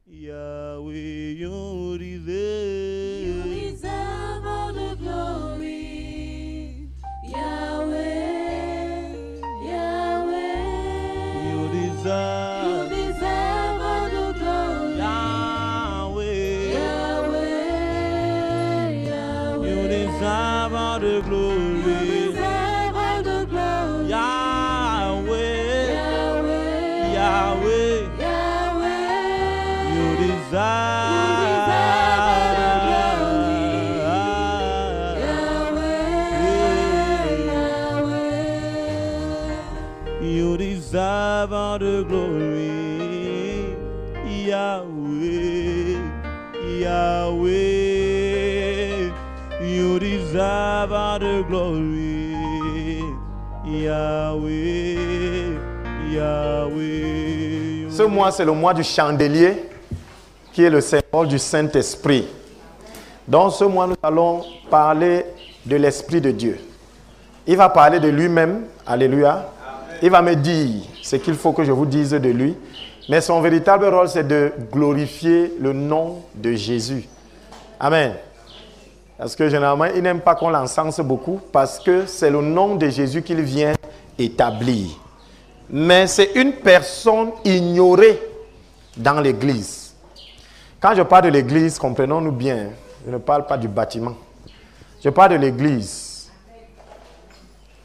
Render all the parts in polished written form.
Yahweh, you deserve. You deserve all the glory. Yahweh, Yahweh. You deserve. You deserve all the glory. Yahweh, Yahweh, Yahweh. you deserve all the You glory. deserve all the glory. Yahweh, Yahweh, Yahweh, Yahweh. you deserve. You deserve all the glory. Yahweh, Yahweh, you deserve all the glory. Yahweh, Yahweh. Ce mois, c'est le mois du chandelier, qui est le symbole du Saint-Esprit. Dans ce mois, nous allons parler de l'Esprit de Dieu. Il va parler de lui-même. Alléluia. Il va me dire ce qu'il faut que je vous dise de lui. Mais son véritable rôle, c'est de glorifier le nom de Jésus. Amen. Parce que généralement, il n'aime pas qu'on l'encense beaucoup parce que c'est le nom de Jésus qu'il vient établir. Mais c'est une personne ignorée dans l'Église. Quand je parle de l'Église, comprenons-nous bien, je ne parle pas du bâtiment. Je parle de l'Église.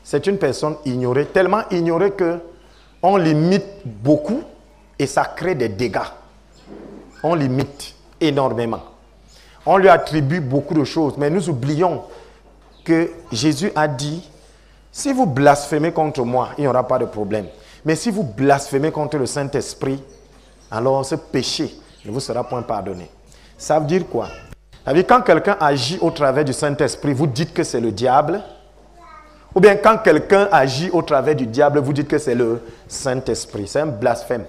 C'est une personne ignorée, tellement ignorée qu'on l'imite beaucoup et ça crée des dégâts. On l'imite énormément. On lui attribue beaucoup de choses, mais nous oublions que Jésus a dit, si vous blasphémez contre moi, il n'y aura pas de problème. Mais si vous blasphémez contre le Saint-Esprit, alors ce péché ne vous sera point pardonné. Ça veut dire quoi? Ça veut dire quand quelqu'un agit au travers du Saint-Esprit, vous dites que c'est le diable. Ou bien quand quelqu'un agit au travers du diable, vous dites que c'est le Saint-Esprit. C'est un blasphème.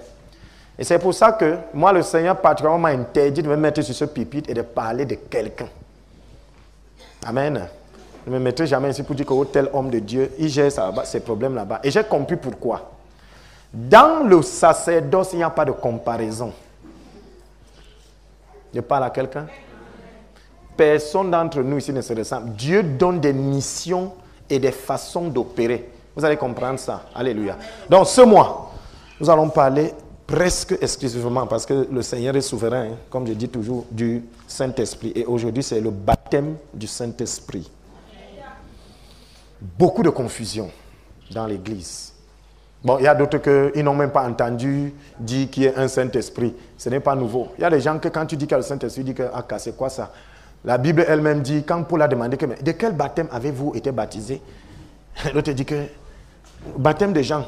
Et c'est pour ça que moi, le Seigneur particulièrement m'a interdit de me mettre sur ce pupitre et de parler de quelqu'un. Amen. Je ne me mettrai jamais ici pour dire que tel homme de Dieu, il gère ses problèmes là-bas. Et j'ai compris pourquoi. Dans le sacerdoce, il n'y a pas de comparaison. Je parle à quelqu'un. Personne d'entre nous ici ne se ressemble. Dieu donne des missions et des façons d'opérer. Vous allez comprendre ça. Alléluia. Donc ce mois, nous allons parler presque exclusivement, parce que le Seigneur est souverain, hein, comme je dis toujours, du Saint-Esprit. Et aujourd'hui, c'est le baptême du Saint-Esprit. Beaucoup de confusion dans l'Église. Bon, il y a d'autres qui n'ont même pas entendu dire qu'il y a un Saint-Esprit. Ce n'est pas nouveau. Il y a des gens que quand tu dis qu'il y a le Saint-Esprit, ils disent que ah, c'est quoi ça? La Bible elle-même dit, quand Paul a demandé que, mais de quel baptême avez-vous été baptisé? L'autre dit que baptême de Jean.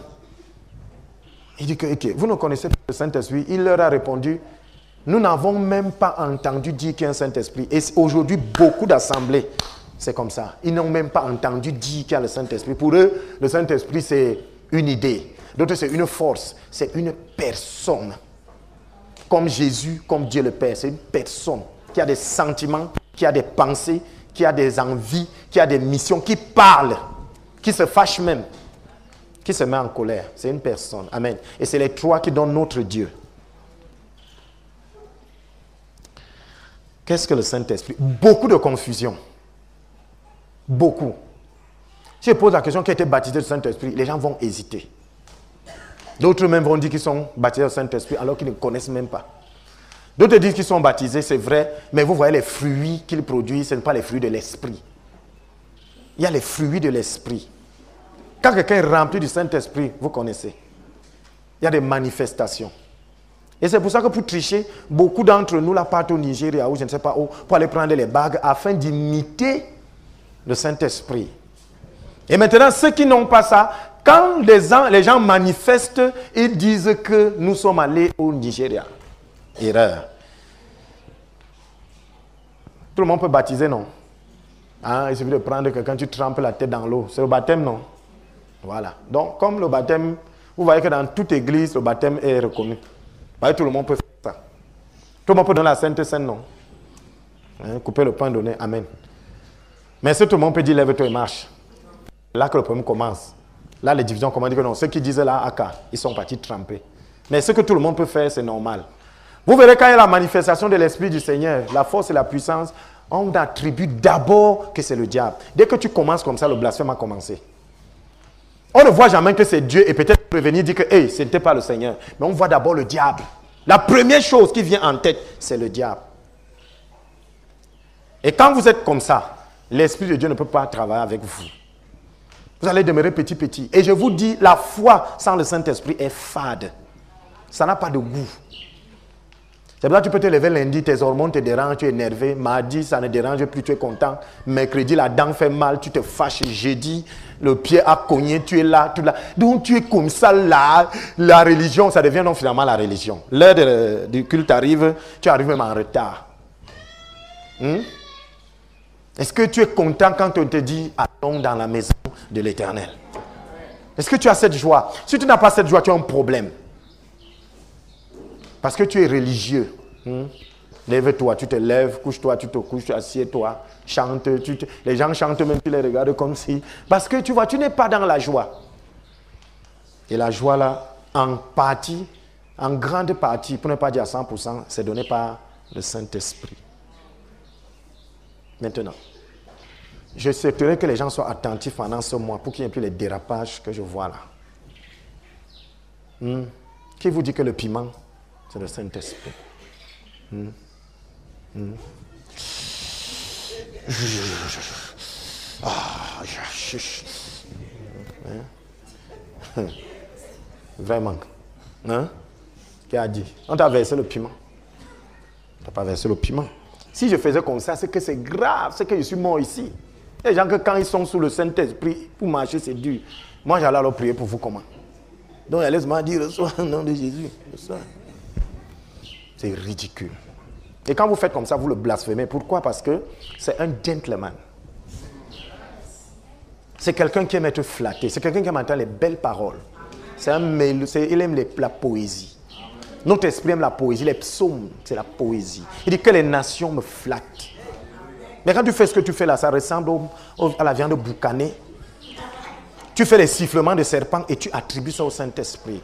Il dit que okay, vous ne connaissez pas le Saint-Esprit. Il leur a répondu, nous n'avons même pas entendu dire qu'il y a un Saint-Esprit. Et aujourd'hui, beaucoup d'assemblées, c'est comme ça. Ils n'ont même pas entendu dire qu'il y a le Saint-Esprit. Pour eux, le Saint-Esprit, c'est une idée. D'autres, c'est une force. C'est une personne. Comme Jésus, comme Dieu le Père. C'est une personne qui a des sentiments, qui a des pensées, qui a des envies, qui a des missions, qui parle, qui se fâche même, qui se met en colère. C'est une personne. Amen. Et c'est les trois qui donnent notre Dieu. Qu'est-ce que le Saint-Esprit? Beaucoup de confusion. Beaucoup. Si je pose la question qui a été baptisé du Saint-Esprit, les gens vont hésiter. D'autres même vont dire qu'ils sont baptisés du Saint-Esprit alors qu'ils ne connaissent même pas. D'autres disent qu'ils sont baptisés, c'est vrai, mais vous voyez les fruits qu'ils produisent, ce n'est pas les fruits de l'Esprit. Il y a les fruits de l'Esprit. Quand quelqu'un est rempli du Saint-Esprit, vous connaissez. Il y a des manifestations. Et c'est pour ça que pour tricher, beaucoup d'entre nous là partent au Nigeria ou je ne sais pas où, pour aller prendre les bagues afin d'imiter le Saint-Esprit. Et maintenant, ceux qui n'ont pas ça, quand les gens manifestent, ils disent que nous sommes allés au Nigeria. Erreur. Tout le monde peut baptiser, non? Hein, il suffit de prendre que quand tu trempes la tête dans l'eau, c'est le baptême, non? Voilà. Donc, comme le baptême, vous voyez que dans toute église, le baptême est reconnu. Voyez, tout le monde peut faire ça. Tout le monde peut donner la Sainte Seine, non? Hein, couper le pain, donner, amen. Mais si tout le monde peut dire, lève-toi et marche. Là que le problème commence. Là, les divisions commencent à dire que non. Ceux qui disent là, Aka, ils sont partis tremper. Mais ce que tout le monde peut faire, c'est normal. Vous verrez quand il y a la manifestation de l'Esprit du Seigneur, la force et la puissance, on attribue d'abord que c'est le diable. Dès que tu commences comme ça, le blasphème a commencé. On ne voit jamais que c'est Dieu et peut-être prévenir, dire que hey, ce n'était pas le Seigneur. Mais on voit d'abord le diable. La première chose qui vient en tête, c'est le diable. Et quand vous êtes comme ça, l'Esprit de Dieu ne peut pas travailler avec vous. Vous allez demeurer petit. Et je vous dis, la foi sans le Saint-Esprit est fade. Ça n'a pas de goût. C'est pour ça que tu peux te lever lundi, tes hormones te dérangent, tu es énervé. Mardi, ça ne dérange plus, tu es content. Mercredi, la dent fait mal, tu te fâches. Jeudi, le pied a cogné, tu es là, tout là. Donc tu es comme ça là. La religion, ça devient donc finalement la religion. L'heure du culte arrive, tu arrives même en retard. Est-ce que tu es content quand on te dit allons dans la maison de l'Éternel? Est-ce que tu as cette joie? Si tu n'as pas cette joie, tu as un problème. Parce que tu es religieux. Lève-toi, tu te lèves, couche-toi, tu te couches, assieds-toi, chante. Les gens chantent même, tu les regardes comme si... Parce que tu vois, tu n'es pas dans la joie. Et la joie là, en partie, en grande partie, pour ne pas dire à 100%, c'est donné par le Saint-Esprit. Maintenant, je souhaiterais que les gens soient attentifs pendant ce mois pour qu'il n'y ait plus les dérapages que je vois là. Qui vous dit que le piment, c'est le Saint-Esprit? Vraiment. Qui a dit? On t'a versé le piment. On t'a pas versé le piment. Si je faisais comme ça, c'est que c'est grave, c'est que je suis mort ici. Les gens que quand ils sont sous le Saint-Esprit, pour marcher, c'est dur. Moi, j'allais alors prier pour vous comment? Donc, laisse-moi dire, reçois au nom de Jésus. Reçois. C'est ridicule. Et quand vous faites comme ça, vous le blasphémez. Pourquoi? Parce que c'est un gentleman. C'est quelqu'un qui aime être flatté. C'est quelqu'un qui aime entendre les belles paroles. Il aime la poésie. Notre esprit aime la poésie. Les psaumes, c'est la poésie. Il dit que les nations me flattent. Mais quand tu fais ce que tu fais là, ça ressemble à la viande boucanée. Tu fais les sifflements de serpent et tu attribues ça au Saint-Esprit.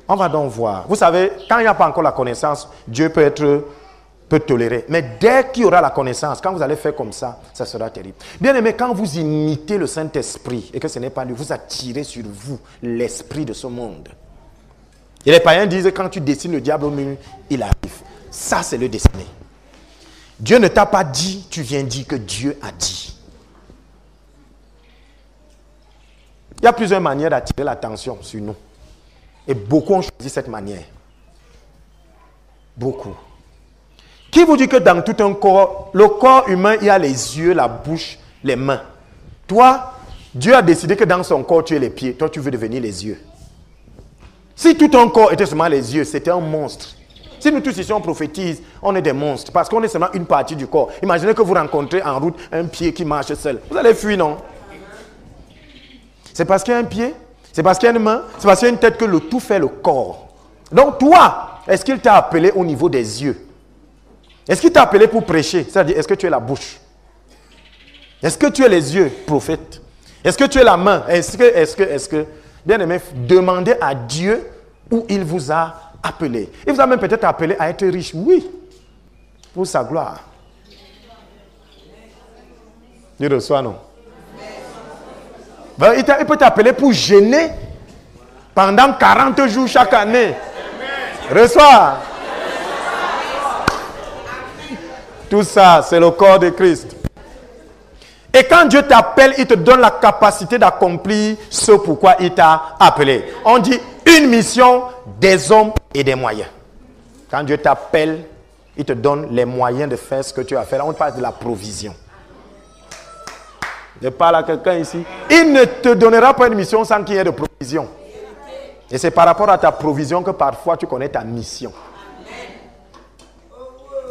On va donc voir. Vous savez, quand il n'y a pas encore la connaissance, Dieu peut tolérer. Mais dès qu'il y aura la connaissance, quand vous allez faire comme ça, ça sera terrible. Bien aimé, quand vous imitez le Saint-Esprit et que ce n'est pas lui, vous attirez sur vous l'esprit de ce monde. Et les païens disent, quand tu dessines le diable au mur, il arrive. Ça, c'est le dessiner. Dieu ne t'a pas dit, tu viens dire que Dieu a dit. Il y a plusieurs manières d'attirer l'attention sur nous. Et beaucoup ont choisi cette manière. Beaucoup. Qui vous dit que dans tout un corps, le corps humain, il y a les yeux, la bouche, les mains. Toi, Dieu a décidé que dans son corps, tu es les pieds. Toi, tu veux devenir les yeux. Si tout un corps était seulement les yeux, c'était un monstre. Si nous tous ici on prophétise, on est des monstres. Parce qu'on est seulement une partie du corps. Imaginez que vous rencontrez en route un pied qui marche seul. Vous allez fuir, non? C'est parce qu'il y a un pied, c'est parce qu'il y a une main, c'est parce qu'il y a une tête que le tout fait le corps. Donc toi, est-ce qu'il t'a appelé au niveau des yeux? Est-ce qu'il t'a appelé pour prêcher? C'est-à-dire, est-ce que tu es la bouche? Est-ce que tu es les yeux, prophète? Est-ce que tu es la main? Est-ce que, bien aimé, demandez à Dieu où il vous a appelé. Il vous a même peut-être appelé à être riche, oui, pour sa gloire. Dieu reçoit, non? Ben, il peut t'appeler pour gêner pendant 40 jours chaque année. Reçois. Tout ça, c'est le corps de Christ. Et quand Dieu t'appelle, il te donne la capacité d'accomplir ce pourquoi il t'a appelé. On dit une mission, des hommes et des moyens. Quand Dieu t'appelle, il te donne les moyens de faire ce que tu as à faire. On parle de la provision. Je parle à quelqu'un ici. Il ne te donnera pas une mission sans qu'il y ait de provision. Et c'est par rapport à ta provision que parfois tu connais ta mission.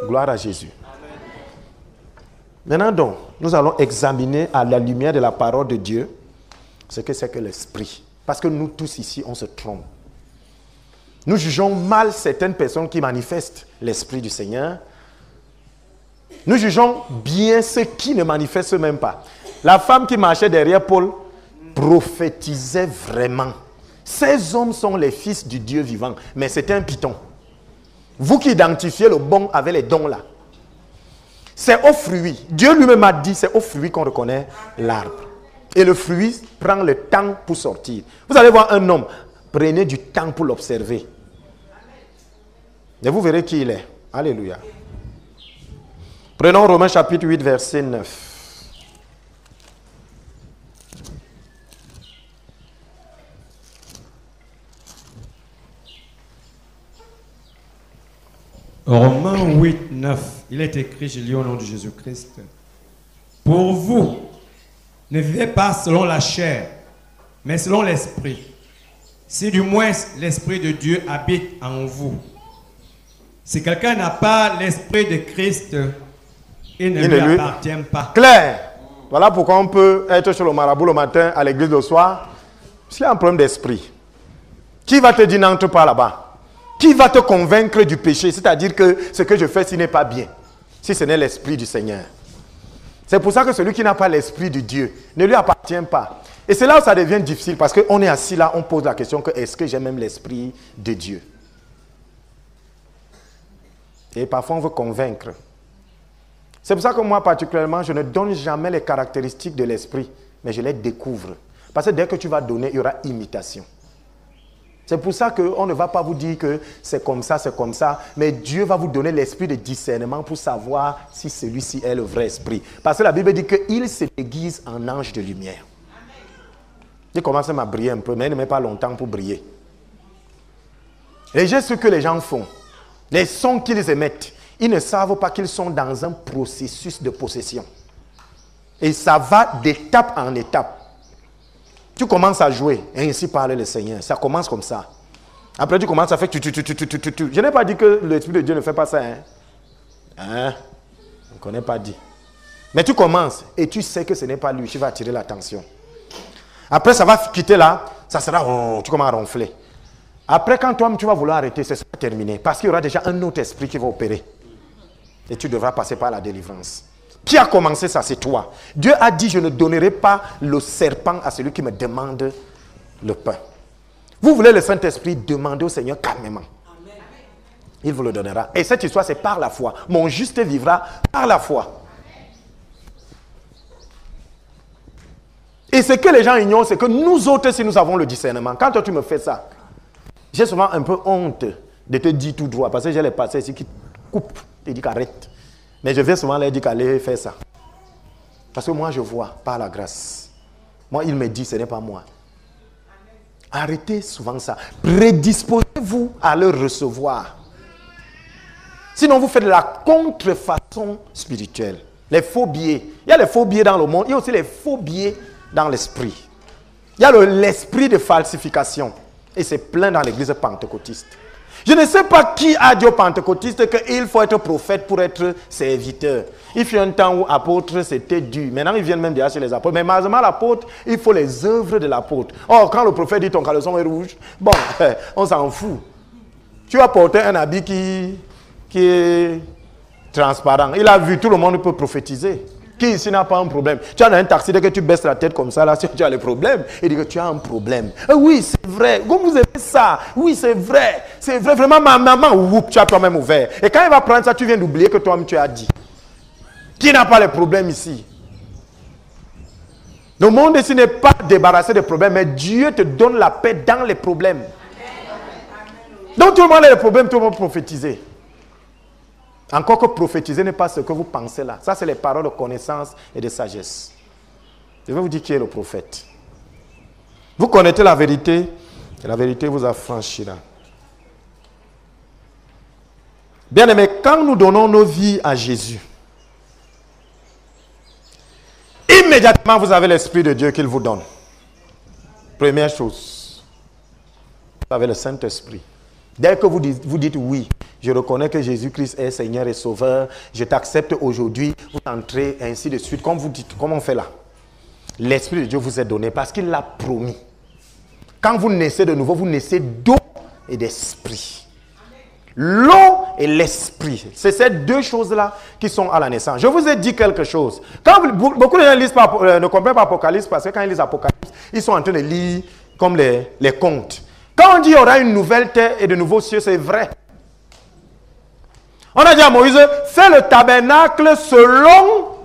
Gloire à Jésus. Maintenant donc, nous allons examiner à la lumière de la parole de Dieu ce que c'est que l'esprit. Parce que nous tous ici, on se trompe. Nous jugeons mal certaines personnes qui manifestent l'esprit du Seigneur. Nous jugeons bien ceux qui ne manifestent même pas. La femme qui marchait derrière Paul prophétisait vraiment. Ces hommes sont les fils du Dieu vivant, mais c'était un python. Vous qui identifiez le bon avec les dons là. C'est au fruit. Dieu lui-même a dit, c'est au fruit qu'on reconnaît l'arbre. Et le fruit prend le temps pour sortir. Vous allez voir un homme, prenez du temps pour l'observer. Et vous verrez qui il est. Alléluia. Prenons Romains chapitre 8, verset 9. Romains 8, 9, il est écrit, je lis au nom de Jésus-Christ. Pour vous, ne vivez pas selon la chair, mais selon l'esprit. Si du moins l'esprit de Dieu habite en vous. Si quelqu'un n'a pas l'esprit de Christ, il ne lui appartient pas. Claire. Voilà pourquoi on peut être chez le marabout le matin, à l'église le soir. S'il y a un problème d'esprit, qui va te dire n'entre pas là-bas? Qui va te convaincre du péché? C'est-à-dire que ce que je fais, ce n'est pas bien. Si ce n'est l'esprit du Seigneur. C'est pour ça que celui qui n'a pas l'esprit de Dieu ne lui appartient pas. Et c'est là où ça devient difficile, parce qu'on est assis là, on pose la question que est-ce que j'ai même l'esprit de Dieu? Et parfois on veut convaincre. C'est pour ça que moi particulièrement, je ne donne jamais les caractéristiques de l'esprit, mais je les découvre. Parce que dès que tu vas donner, il y aura imitation. C'est pour ça qu'on ne va pas vous dire que c'est comme ça, mais Dieu va vous donner l'esprit de discernement pour savoir si celui-ci est le vrai esprit. Parce que la Bible dit qu'il se déguise en ange de lumière. Il commence à briller un peu, mais il ne met pas longtemps pour briller. Les gestes que les gens font, les sons qu'ils émettent, ils ne savent pas qu'ils sont dans un processus de possession. Et ça va d'étape en étape. Tu commences à jouer, et ainsi parle le Seigneur. Ça commence comme ça. Après, tu commences à faire tu. Je n'ai pas dit que l'Esprit de Dieu ne fait pas ça. On ne connaît pas dit. Mais tu commences, et tu sais que ce n'est pas lui. Tu vas attirer l'attention. Après, ça va quitter là. Ça sera, tu commences à ronfler. Après, quand toi, tu vas vouloir arrêter, c'est terminé. Parce qu'il y aura déjà un autre esprit qui va opérer. Et tu devras passer par la délivrance. Qui a commencé ça? C'est toi. Dieu a dit, je ne donnerai pas le serpent à celui qui me demande le pain. Vous voulez le Saint-Esprit, demandez au Seigneur calmement. Il vous le donnera. Et cette histoire, c'est par la foi. Mon juste vivra par la foi. Et ce que les gens ignorent, c'est que nous autres, si nous avons le discernement, quand toi tu me fais ça, j'ai souvent un peu honte de te dire tout droit, parce que j'ai les passés ici qui coupent, et disent qu'arrête. Mais je vais souvent leur dire qu'allez faire ça. Parce que moi, je vois par la grâce. Moi, il me dit, ce n'est pas moi. Arrêtez souvent ça. Prédisposez-vous à le recevoir. Sinon, vous faites de la contrefaçon spirituelle. Les faux billets. Il y a les faux billets dans le monde. Il y a aussi les faux billets dans l'esprit. Il y a l'esprit de falsification. Et c'est plein dans l'église pentecôtiste. Je ne sais pas qui a dit aux pentecôtistes qu'il faut être prophète pour être serviteur. Il fut un temps où apôtre c'était dur. Maintenant ils viennent même déjà chez les apôtres. Mais malheureusement l'apôtre, il faut les œuvres de l'apôtre. Or quand le prophète dit ton caleçon est rouge, bon, on s'en fout. Tu vas porter un habit qui est transparent. Il a vu, tout le monde peut prophétiser. Qui ici n'a pas un problème? Tu as un taxi, dès que tu baisses la tête comme ça, là, si tu as le problème, il dit que tu as un problème. Oui, c'est vrai. Comme vous aimez ça, oui, c'est vrai. C'est vrai, vraiment, ma maman, oups, tu as toi-même ouvert. Et quand il va prendre ça, tu viens d'oublier que toi-même tu as dit. Qui n'a pas les problèmes ici? Le monde ici n'est pas débarrassé des problèmes, mais Dieu te donne la paix dans les problèmes. Donc tout le monde a les problèmes, tout le monde prophétiser. Encore que prophétiser n'est pas ce que vous pensez là. Ça, c'est les paroles de connaissance et de sagesse. Je vais vous dire qui est le prophète. Vous connaissez la vérité, et la vérité vous affranchira. Bien aimé, quand nous donnons nos vies à Jésus, immédiatement vous avez l'Esprit de Dieu qu'il vous donne. Première chose, vous avez le Saint-Esprit. Dès que vous dites oui, je reconnais que Jésus-Christ est Seigneur et Sauveur, je t'accepte aujourd'hui, vous entrez ainsi de suite. Comme vous dites, comment on fait là? L'Esprit de Dieu vous est donné parce qu'il l'a promis. Quand vous naissez de nouveau, vous naissez d'eau et d'esprit. L'eau et l'esprit, c'est ces deux choses-là qui sont à la naissance. Je vous ai dit quelque chose. Quand beaucoup de gens ne comprennent pas Apocalypse parce que quand ils lisent Apocalypse, ils sont en train de lire comme les contes. Quand on dit qu'il y aura une nouvelle terre et de nouveaux cieux, c'est vrai. On a dit à Moïse, fais le tabernacle selon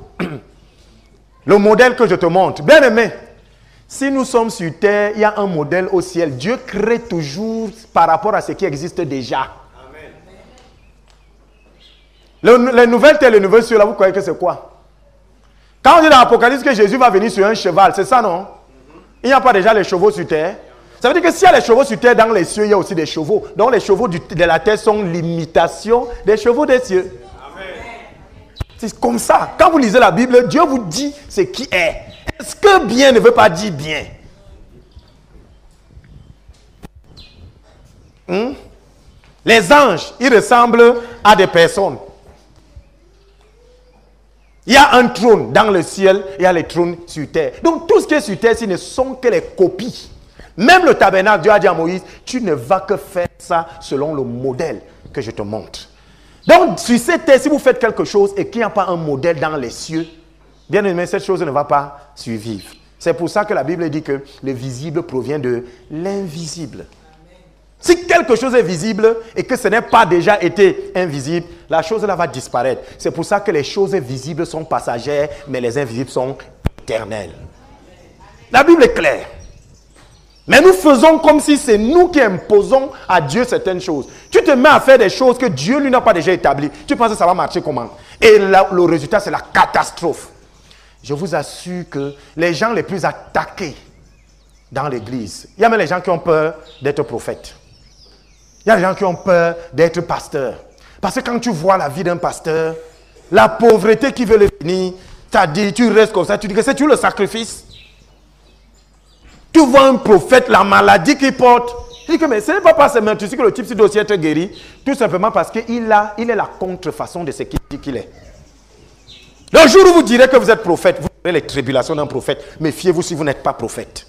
le modèle que je te montre. Bien aimé, si nous sommes sur terre, il y a un modèle au ciel. Dieu crée toujours par rapport à ce qui existe déjà. Les nouvelles terres, les nouvelles cieux, là, vous croyez que c'est quoi? Quand on dit dans l'Apocalypse que Jésus va venir sur un cheval, c'est ça, non? Il n'y a pas déjà les chevaux sur terre? Ça veut dire que s'il y a les chevaux sur terre, dans les cieux, il y a aussi des chevaux. Donc les chevaux de la terre sont l'imitation des chevaux des cieux. C'est comme ça. Quand vous lisez la Bible, Dieu vous dit ce qui est. Est-ce que bien ne veut pas dire bien? Les anges, ils ressemblent à des personnes. Il y a un trône dans le ciel, il y a les trônes sur terre. Donc tout ce qui est sur terre, ce ne sont que les copies. Même le tabernacle, Dieu a dit à Moïse, tu ne vas que faire ça selon le modèle que je te montre. Donc sur cette terre, si vous faites quelque chose et qu'il n'y a pas un modèle dans les cieux, bien aimé, cette chose ne va pas survivre. C'est pour ça que la Bible dit que le visible provient de l'invisible. Si quelque chose est visible et que ce n'est pas déjà été invisible, la chose là va disparaître. C'est pour ça que les choses visibles sont passagères, mais les invisibles sont éternelles. La Bible est claire. Mais nous faisons comme si c'est nous qui imposons à Dieu certaines choses. Tu te mets à faire des choses que Dieu lui n'a pas déjà établies. Tu penses que ça va marcher comment? Et là, le résultat, c'est la catastrophe. Je vous assure que les gens les plus attaqués dans l'église, il y a même les gens qui ont peur d'être prophètes. Il y a des gens qui ont peur d'être pasteurs. Parce que quand tu vois la vie d'un pasteur, la pauvreté qui veut le finir, tu restes comme ça, tu dis que c'est tu le sacrifice. Tu vois un prophète, la maladie qu'il porte. Tu dis que mais ce n'est pas parce que tu sais que le type doit aussi être guéri, tout simplement parce qu'il est la contrefaçon de ce qu'il dit qu'il est. Le jour où vous direz que vous êtes prophète, vous aurez les tribulations d'un prophète. Méfiez-vous si vous n'êtes pas prophète.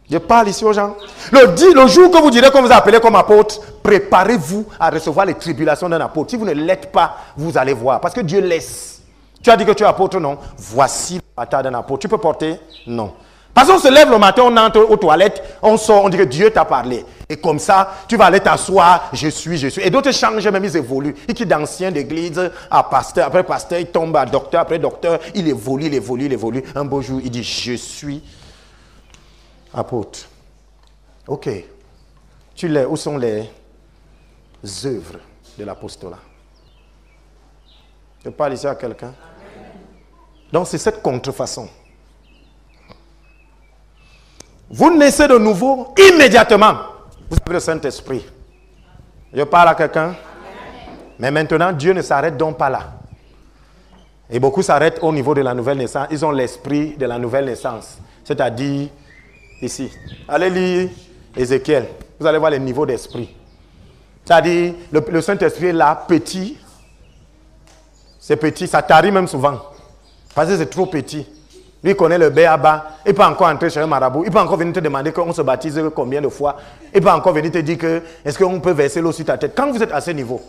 Je parle ici aux gens. Le jour que vous direz qu'on vous a appelé comme apôtre, préparez-vous à recevoir les tribulations d'un apôtre. Si vous ne l'êtes pas, vous allez voir. Parce que Dieu laisse. Tu as dit que tu es apôtre, non? Voici le bâtard d'un apôtre. Tu peux porter? Non. Parce qu'on se lève le matin, on entre aux toilettes, on sort, on dit que Dieu t'a parlé. Et comme ça, tu vas aller t'asseoir, je suis. Et d'autres changent, même ils évoluent. Ils quittent d'ancien d'église à pasteur. Après pasteur, il tombe à docteur. Après docteur, il évolue. Un beau jour, il dit, je suis apôtre. Ok. Où sont les œuvres de l'apostolat? Je parle ici à quelqu'un. Donc c'est cette contrefaçon. Vous naissez de nouveau immédiatement. Vous avez le Saint-Esprit. Je parle à quelqu'un. Mais maintenant, Dieu ne s'arrête donc pas là. Et beaucoup s'arrêtent au niveau de la nouvelle naissance. Ils ont l'esprit de la nouvelle naissance. C'est-à-dire, ici. Allez lire Ézéchiel. Vous allez voir les niveaux d'esprit. C'est-à-dire, le Saint-Esprit est là, petit. C'est petit, ça tarit même souvent. Parce que c'est trop petit. Lui connaît le B.A.B.A. Il peut encore entrer chez un marabout. Il peut encore venir te demander qu'on se baptise combien de fois. Il peut encore venir te dire que est-ce qu'on peut verser l'eau sur ta tête. Quand vous êtes à ce niveau,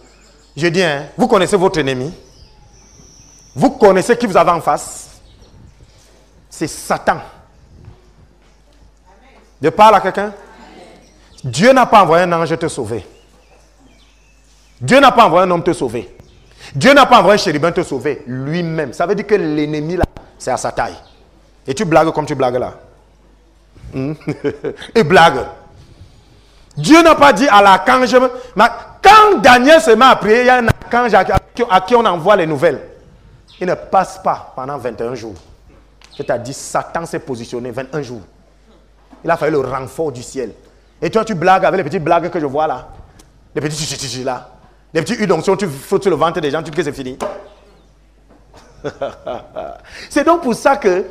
je dis, vous connaissez votre ennemi. Vous connaissez qui vous avez en face. C'est Satan. Je parle à quelqu'un. Dieu n'a pas envoyé un ange te sauver. Dieu n'a pas envoyé un homme te sauver. Dieu n'a pas envoyé un chérubin te sauver lui-même. Ça veut dire que l'ennemi là, c'est à sa taille. Et tu blagues comme tu blagues là. Et blague. Dieu n'a pas dit à l'archange. Quand Daniel se met à prier, il y a un archange à qui on envoie les nouvelles. Il ne passe pas pendant 21 jours. C'est-à-dire Satan s'est positionné 21 jours. Il a fallu le renfort du ciel. Et toi, tu blagues avec les petites blagues que je vois là. Les petits chichichi là. Les petites udonctions, tu fous sur le ventre des gens, tu dis que c'est fini. C'est donc pour ça que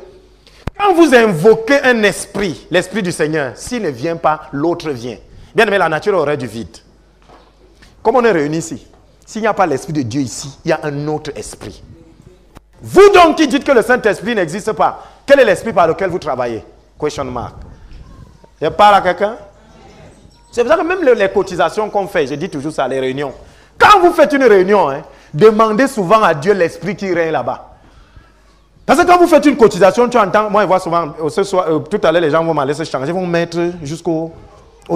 quand vous invoquez un esprit, l'esprit du Seigneur, s'il ne vient pas, l'autre vient. Bien aimé, la nature aurait du vide. Comme on est réunis ici, s'il n'y a pas l'esprit de Dieu ici, il y a un autre esprit. Vous donc qui dites que le Saint-Esprit n'existe pas, quel est l'esprit par lequel vous travaillez? Question mark. Je parle à quelqu'un? C'est pour ça que même les cotisations qu'on fait, je dis toujours ça, les réunions. Quand vous faites une réunion, demandez souvent à Dieu l'esprit qui règne là-bas. Parce que quand vous faites une cotisation, tu entends, moi je vois souvent, tout à l'heure les gens vont m'aller se changer, ils vont mettre jusqu'aux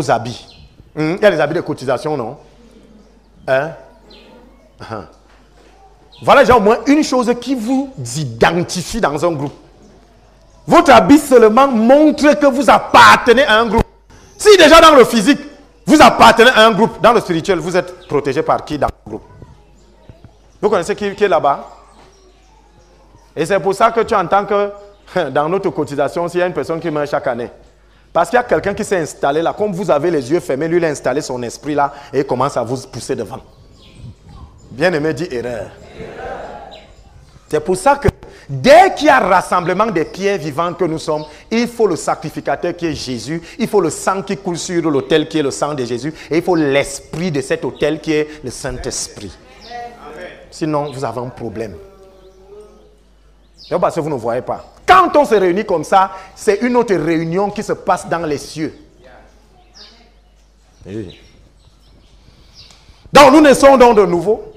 habits. Il y a les habits de cotisation, non? Voilà déjà au moins une chose qui vous identifie dans un groupe. Votre habit seulement montre que vous appartenez à un groupe. Si déjà dans le physique, vous appartenez à un groupe, dans le spirituel, vous êtes protégé par qui dans le groupe? Vous connaissez qui est là-bas? Et c'est pour ça que tu entends que dans notre cotisation, s'il y a une personne qui meurt chaque année, parce qu'il y a quelqu'un qui s'est installé là, comme vous avez les yeux fermés, lui il a installé son esprit là et il commence à vous pousser devant. Bien-aimé dit erreur. C'est pour ça que dès qu'il y a rassemblement des pierres vivantes que nous sommes, il faut le sacrificateur qui est Jésus, il faut le sang qui coule sur l'autel qui est le sang de Jésus, et il faut l'esprit de cet autel qui est le Saint-Esprit. Sinon, vous avez un problème. Parce que vous ne voyez pas. Quand on se réunit comme ça, c'est une autre réunion qui se passe dans les cieux. Donc nous naissons donc de nouveau.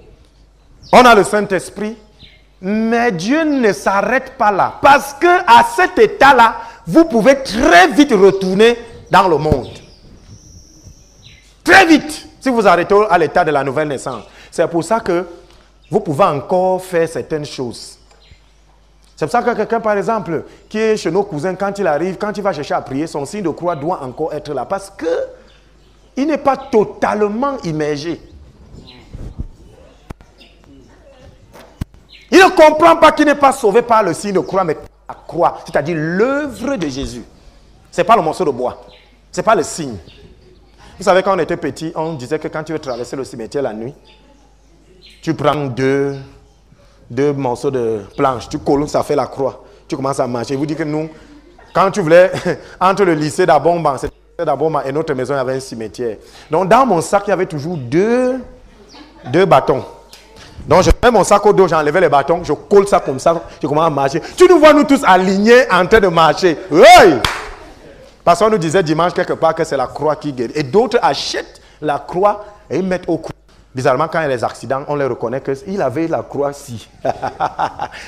On a le Saint-Esprit. Mais Dieu ne s'arrête pas là. Parce qu'à cet état-là, vous pouvez très vite retourner dans le monde. Très vite. Si vous arrêtez à l'état de la nouvelle naissance. C'est pour ça que vous pouvez encore faire certaines choses. C'est pour ça que quelqu'un, par exemple, qui est chez nos cousins, quand il arrive, quand il va chercher à prier, son signe de croix doit encore être là. Parce qu'il n'est pas totalement immergé. Il ne comprend pas qu'il n'est pas sauvé par le signe de croix, mais par la croix, c'est-à-dire l'œuvre de Jésus. Ce n'est pas le morceau de bois. Ce n'est pas le signe. Vous savez, quand on était petit, on disait que quand tu veux traverser le cimetière la nuit, tu prends deux morceaux de planche, tu colles, ça fait la croix. Tu commences à marcher. Je vous dis que nous, quand tu voulais, entre le lycée d'Abomban et notre maison, il y avait un cimetière. Donc dans mon sac, il y avait toujours deux bâtons. Donc je mets mon sac au dos, j'enlevais les bâtons, je colle ça comme ça, je commence à marcher. Tu nous vois nous tous alignés en train de marcher. Oui! Parce qu'on nous disait dimanche quelque part que c'est la croix qui guérit. Et d'autres achètent la croix et ils mettent au cou. Bizarrement, quand il y a les accidents, on les reconnaît qu'il avait la croix ci.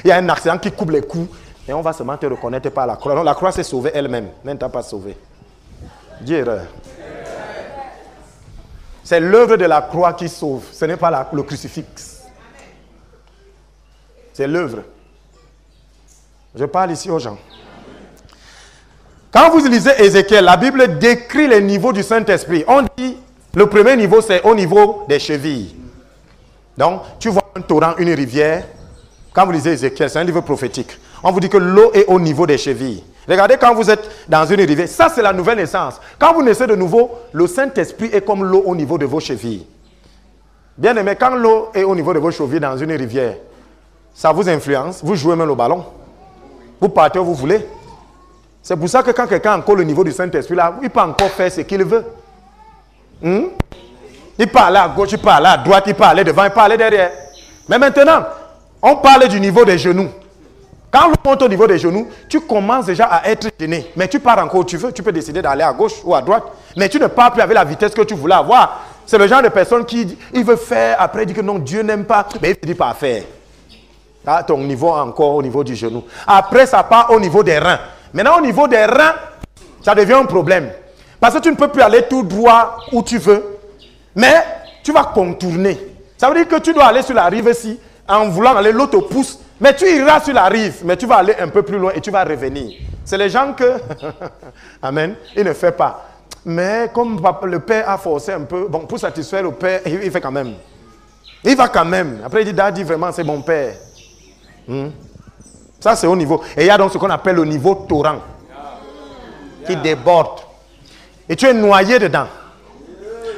Il y a un accident qui coupe les coups et on va seulement te reconnaître par la croix. Donc la croix s'est sauvée elle-même, même t'as pas sauvé. Dis erreur. C'est l'œuvre de la croix qui sauve, ce n'est pas le crucifix. C'est l'œuvre. Je parle ici aux gens. Quand vous lisez Ézéchiel, la Bible décrit les niveaux du Saint-Esprit. On dit, le premier niveau, c'est au niveau des chevilles. Donc, tu vois un torrent, une rivière. Quand vous lisez Ézéchiel, c'est un livre prophétique. On vous dit que l'eau est au niveau des chevilles. Regardez quand vous êtes dans une rivière. Ça, c'est la nouvelle naissance. Quand vous naissez de nouveau, le Saint-Esprit est comme l'eau au niveau de vos chevilles. Bien aimé, quand l'eau est au niveau de vos chevilles dans une rivière, ça vous influence. Vous jouez même le ballon. Vous partez où vous voulez. C'est pour ça que quand quelqu'un a encore le niveau du Saint-Esprit, là, il peut encore faire ce qu'il veut. Il peut aller à gauche, il peut aller à droite, il peut aller devant, il peut aller derrière. Mais maintenant, on parle du niveau des genoux. Quand on monte au niveau des genoux, tu commences déjà à être gêné. Mais tu pars encore où tu veux. Tu peux décider d'aller à gauche ou à droite. Mais tu ne pars plus avec la vitesse que tu voulais avoir. C'est le genre de personne qui il veut faire, après il dit que non, Dieu n'aime pas. Mais il ne dit pas faire. Là, ton niveau encore au niveau du genou. Après, ça part au niveau des reins. Maintenant, au niveau des reins, ça devient un problème. Parce que tu ne peux plus aller tout droit où tu veux. Mais tu vas contourner. Ça veut dire que tu dois aller sur la rive ici. En voulant aller, l'autre pousse. Mais tu iras sur la rive. Mais tu vas aller un peu plus loin et tu vas revenir. C'est les gens que... Amen. Il ne fait pas. Mais comme le père a forcé un peu, bon, pour satisfaire le père, il fait quand même. Il va quand même. Après, il dit, Daddy, vraiment, c'est mon père. Ça, c'est au niveau. Et il y a donc ce qu'on appelle le niveau torrent. Qui déborde. Et tu es noyé dedans.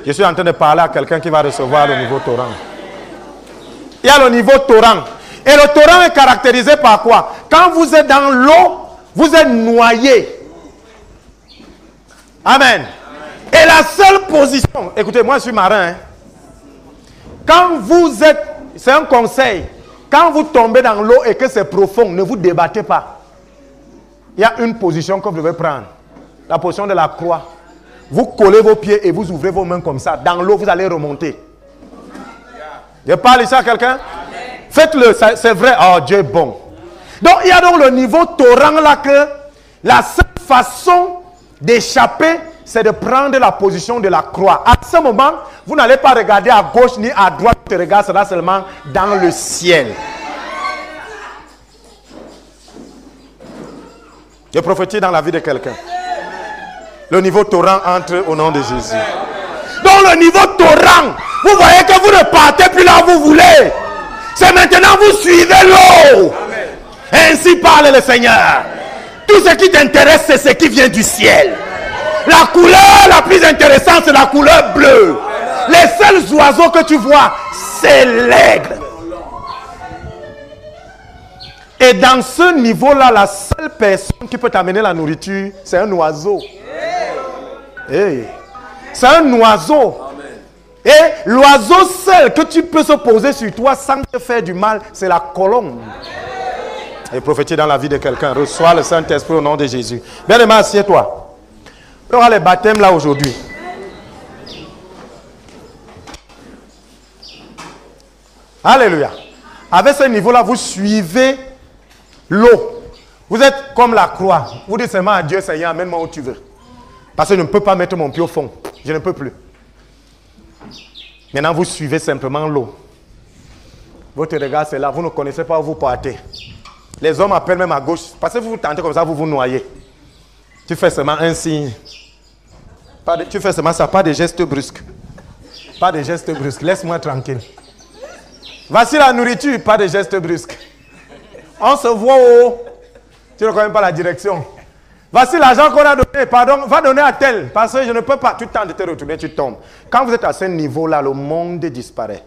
Je suis en train de parler à quelqu'un qui va recevoir le niveau torrent. Il y a le niveau torrent. Et le torrent est caractérisé par quoi? Quand vous êtes dans l'eau, vous êtes noyé. Amen. Et la seule position, écoutez, moi je suis marin. Quand vous êtes, c'est un conseil, quand vous tombez dans l'eau et que c'est profond, ne vous débattez pas. Il y a une position que vous devez prendre. La position de la croix. Vous collez vos pieds et vous ouvrez vos mains comme ça. Dans l'eau, vous allez remonter. Je parle ici à quelqu'un? Faites-le, c'est vrai. Oh, Dieu est bon. Donc, il y a donc le niveau torrent là que la seule façon d'échapper, c'est de prendre la position de la croix. À ce moment, vous n'allez pas regarder à gauche ni à droite. Votre regard sera seulement dans le ciel. Je prophétise dans la vie de quelqu'un. Le niveau torrent entre au nom de Jésus. Donc le niveau torrent, vous voyez que vous ne partez plus là où vous voulez. C'est maintenant vous suivez l'eau. Ainsi parle le Seigneur. Tout ce qui t'intéresse, c'est ce qui vient du ciel. La couleur la plus intéressante, c'est la couleur bleue. Les seuls oiseaux que tu vois, c'est l'aigle. Et dans ce niveau-là, la seule personne qui peut t'amener la nourriture, c'est un oiseau. Hey. C'est un oiseau. Et l'oiseau seul que tu peux se poser sur toi sans te faire du mal, c'est la colombe. Et prophétise dans la vie de quelqu'un. Reçois le Saint-Esprit au nom de Jésus. Bien-aimé, assieds-toi. Il y aura les baptêmes là aujourd'hui. Alléluia. Avec ce niveau-là, vous suivez l'eau. Vous êtes comme la croix. Vous dites seulement à Dieu, Seigneur, amène-moi où tu veux. Parce que je ne peux pas mettre mon pied au fond. Je ne peux plus. Maintenant, vous suivez simplement l'eau. Votre regard, c'est là. Vous ne connaissez pas où vous partez. Les hommes appellent même à gauche. Parce que vous vous tentez comme ça, vous vous noyez. Tu fais seulement un signe. Tu fais seulement ça, pas de gestes brusques. Pas de gestes brusques. Laisse-moi tranquille. Voici la nourriture, pas de gestes brusques. On se voit au... Tu ne connais pas la direction. Voici l'argent qu'on a donné. Pardon, va donner à tel. Parce que je ne peux pas. Tu tentes de te retourner, tu tombes. Quand vous êtes à ce niveau-là, le monde disparaît.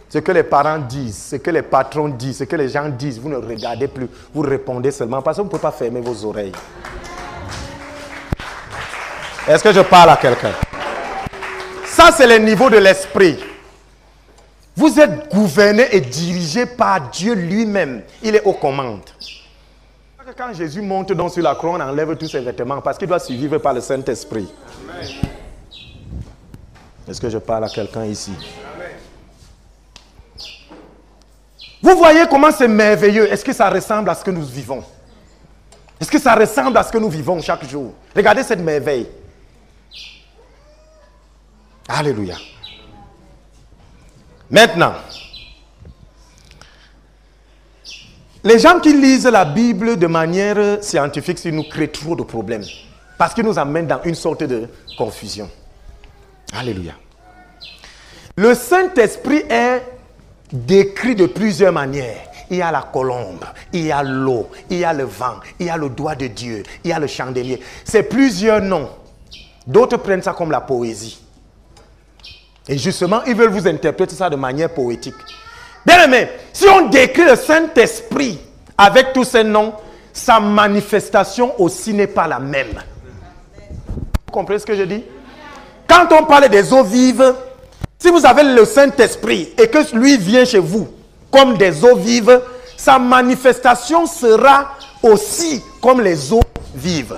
Ce que les parents disent, ce que les patrons disent, ce que les gens disent, vous ne regardez plus. Vous répondez seulement parce que vous ne pouvez pas fermer vos oreilles. Est-ce que je parle à quelqu'un? Ça, c'est le niveau de l'esprit. Vous êtes gouverné et dirigé par Dieu lui-même. Il est aux commandes. Quand Jésus monte donc sur la croix, on enlève tous ses vêtements parce qu'il doit survivre par le Saint-Esprit. Est-ce que je parle à quelqu'un ici? Vous voyez comment c'est merveilleux. Est-ce que ça ressemble à ce que nous vivons? Est-ce que ça ressemble à ce que nous vivons chaque jour? Regardez cette merveille. Alléluia. Maintenant, les gens qui lisent la Bible de manière scientifique, ils nous créent trop de problèmes. Parce qu'ils nous amènent dans une sorte de confusion. Alléluia. Le Saint-Esprit est décrit de plusieurs manières. Il y a la colombe, il y a l'eau, il y a le vent, il y a le doigt de Dieu, il y a le chandelier. C'est plusieurs noms. D'autres prennent ça comme la poésie. Et justement, ils veulent vous interpréter ça de manière poétique. Bien aimé, si on décrit le Saint-Esprit avec tous ces noms, sa manifestation aussi n'est pas la même. Vous comprenez ce que je dis? Quand on parle des eaux vives, si vous avez le Saint-Esprit et que lui vient chez vous comme des eaux vives, sa manifestation sera aussi comme les eaux vives.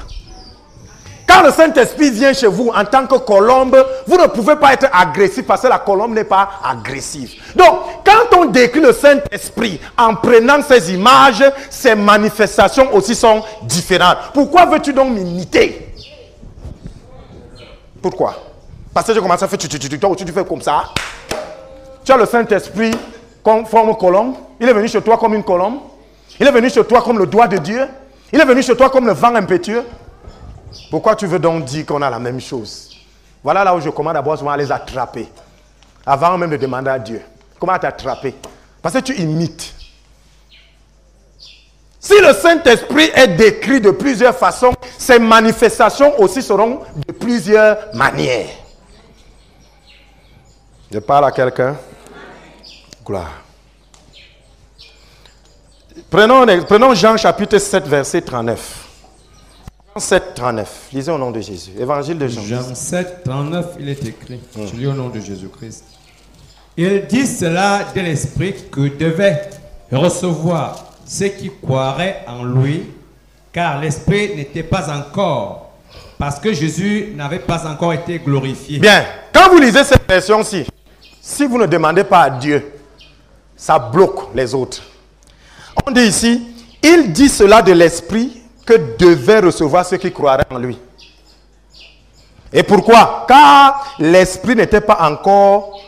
Quand le Saint-Esprit vient chez vous en tant que colombe, vous ne pouvez pas être agressif parce que la colombe n'est pas agressive. Donc, quand on décrit le Saint-Esprit en prenant ces images, ses manifestations aussi sont différentes. Pourquoi veux-tu donc m'imiter? Pourquoi? Parce que je commence à faire toi aussi tu fais comme ça. Tu as le Saint-Esprit comme forme colombe. Il est venu chez toi comme une colombe. Il est venu chez toi comme le doigt de Dieu. Il est venu chez toi comme le vent impétueux. Pourquoi tu veux donc dire qu'on a la même chose? Voilà là où je commande d'abord souvent à les attraper. Avant même de demander à Dieu. Comment t'attraper? Parce que tu imites. Si le Saint-Esprit est décrit de plusieurs façons, ses manifestations aussi seront de plusieurs manières. Je parle à quelqu'un. Gloire. Prenons Jean chapitre 7, verset 39. Jean 7, 39. Lisez au nom de Jésus. Évangile de Jean. Jean 7, 39, il est écrit. Je lis au nom de Jésus-Christ. Il dit cela de l'Esprit que devait recevoir ceux qui croiraient en lui, car l'Esprit n'était pas encore, parce que Jésus n'avait pas encore été glorifié. Bien. Quand vous lisez cette version-ci, si vous ne demandez pas à Dieu, ça bloque les autres. On dit ici, il dit cela de l'Esprit que devaient recevoir ceux qui croiraient en lui. Et pourquoi? Car l'Esprit n'était pas encore...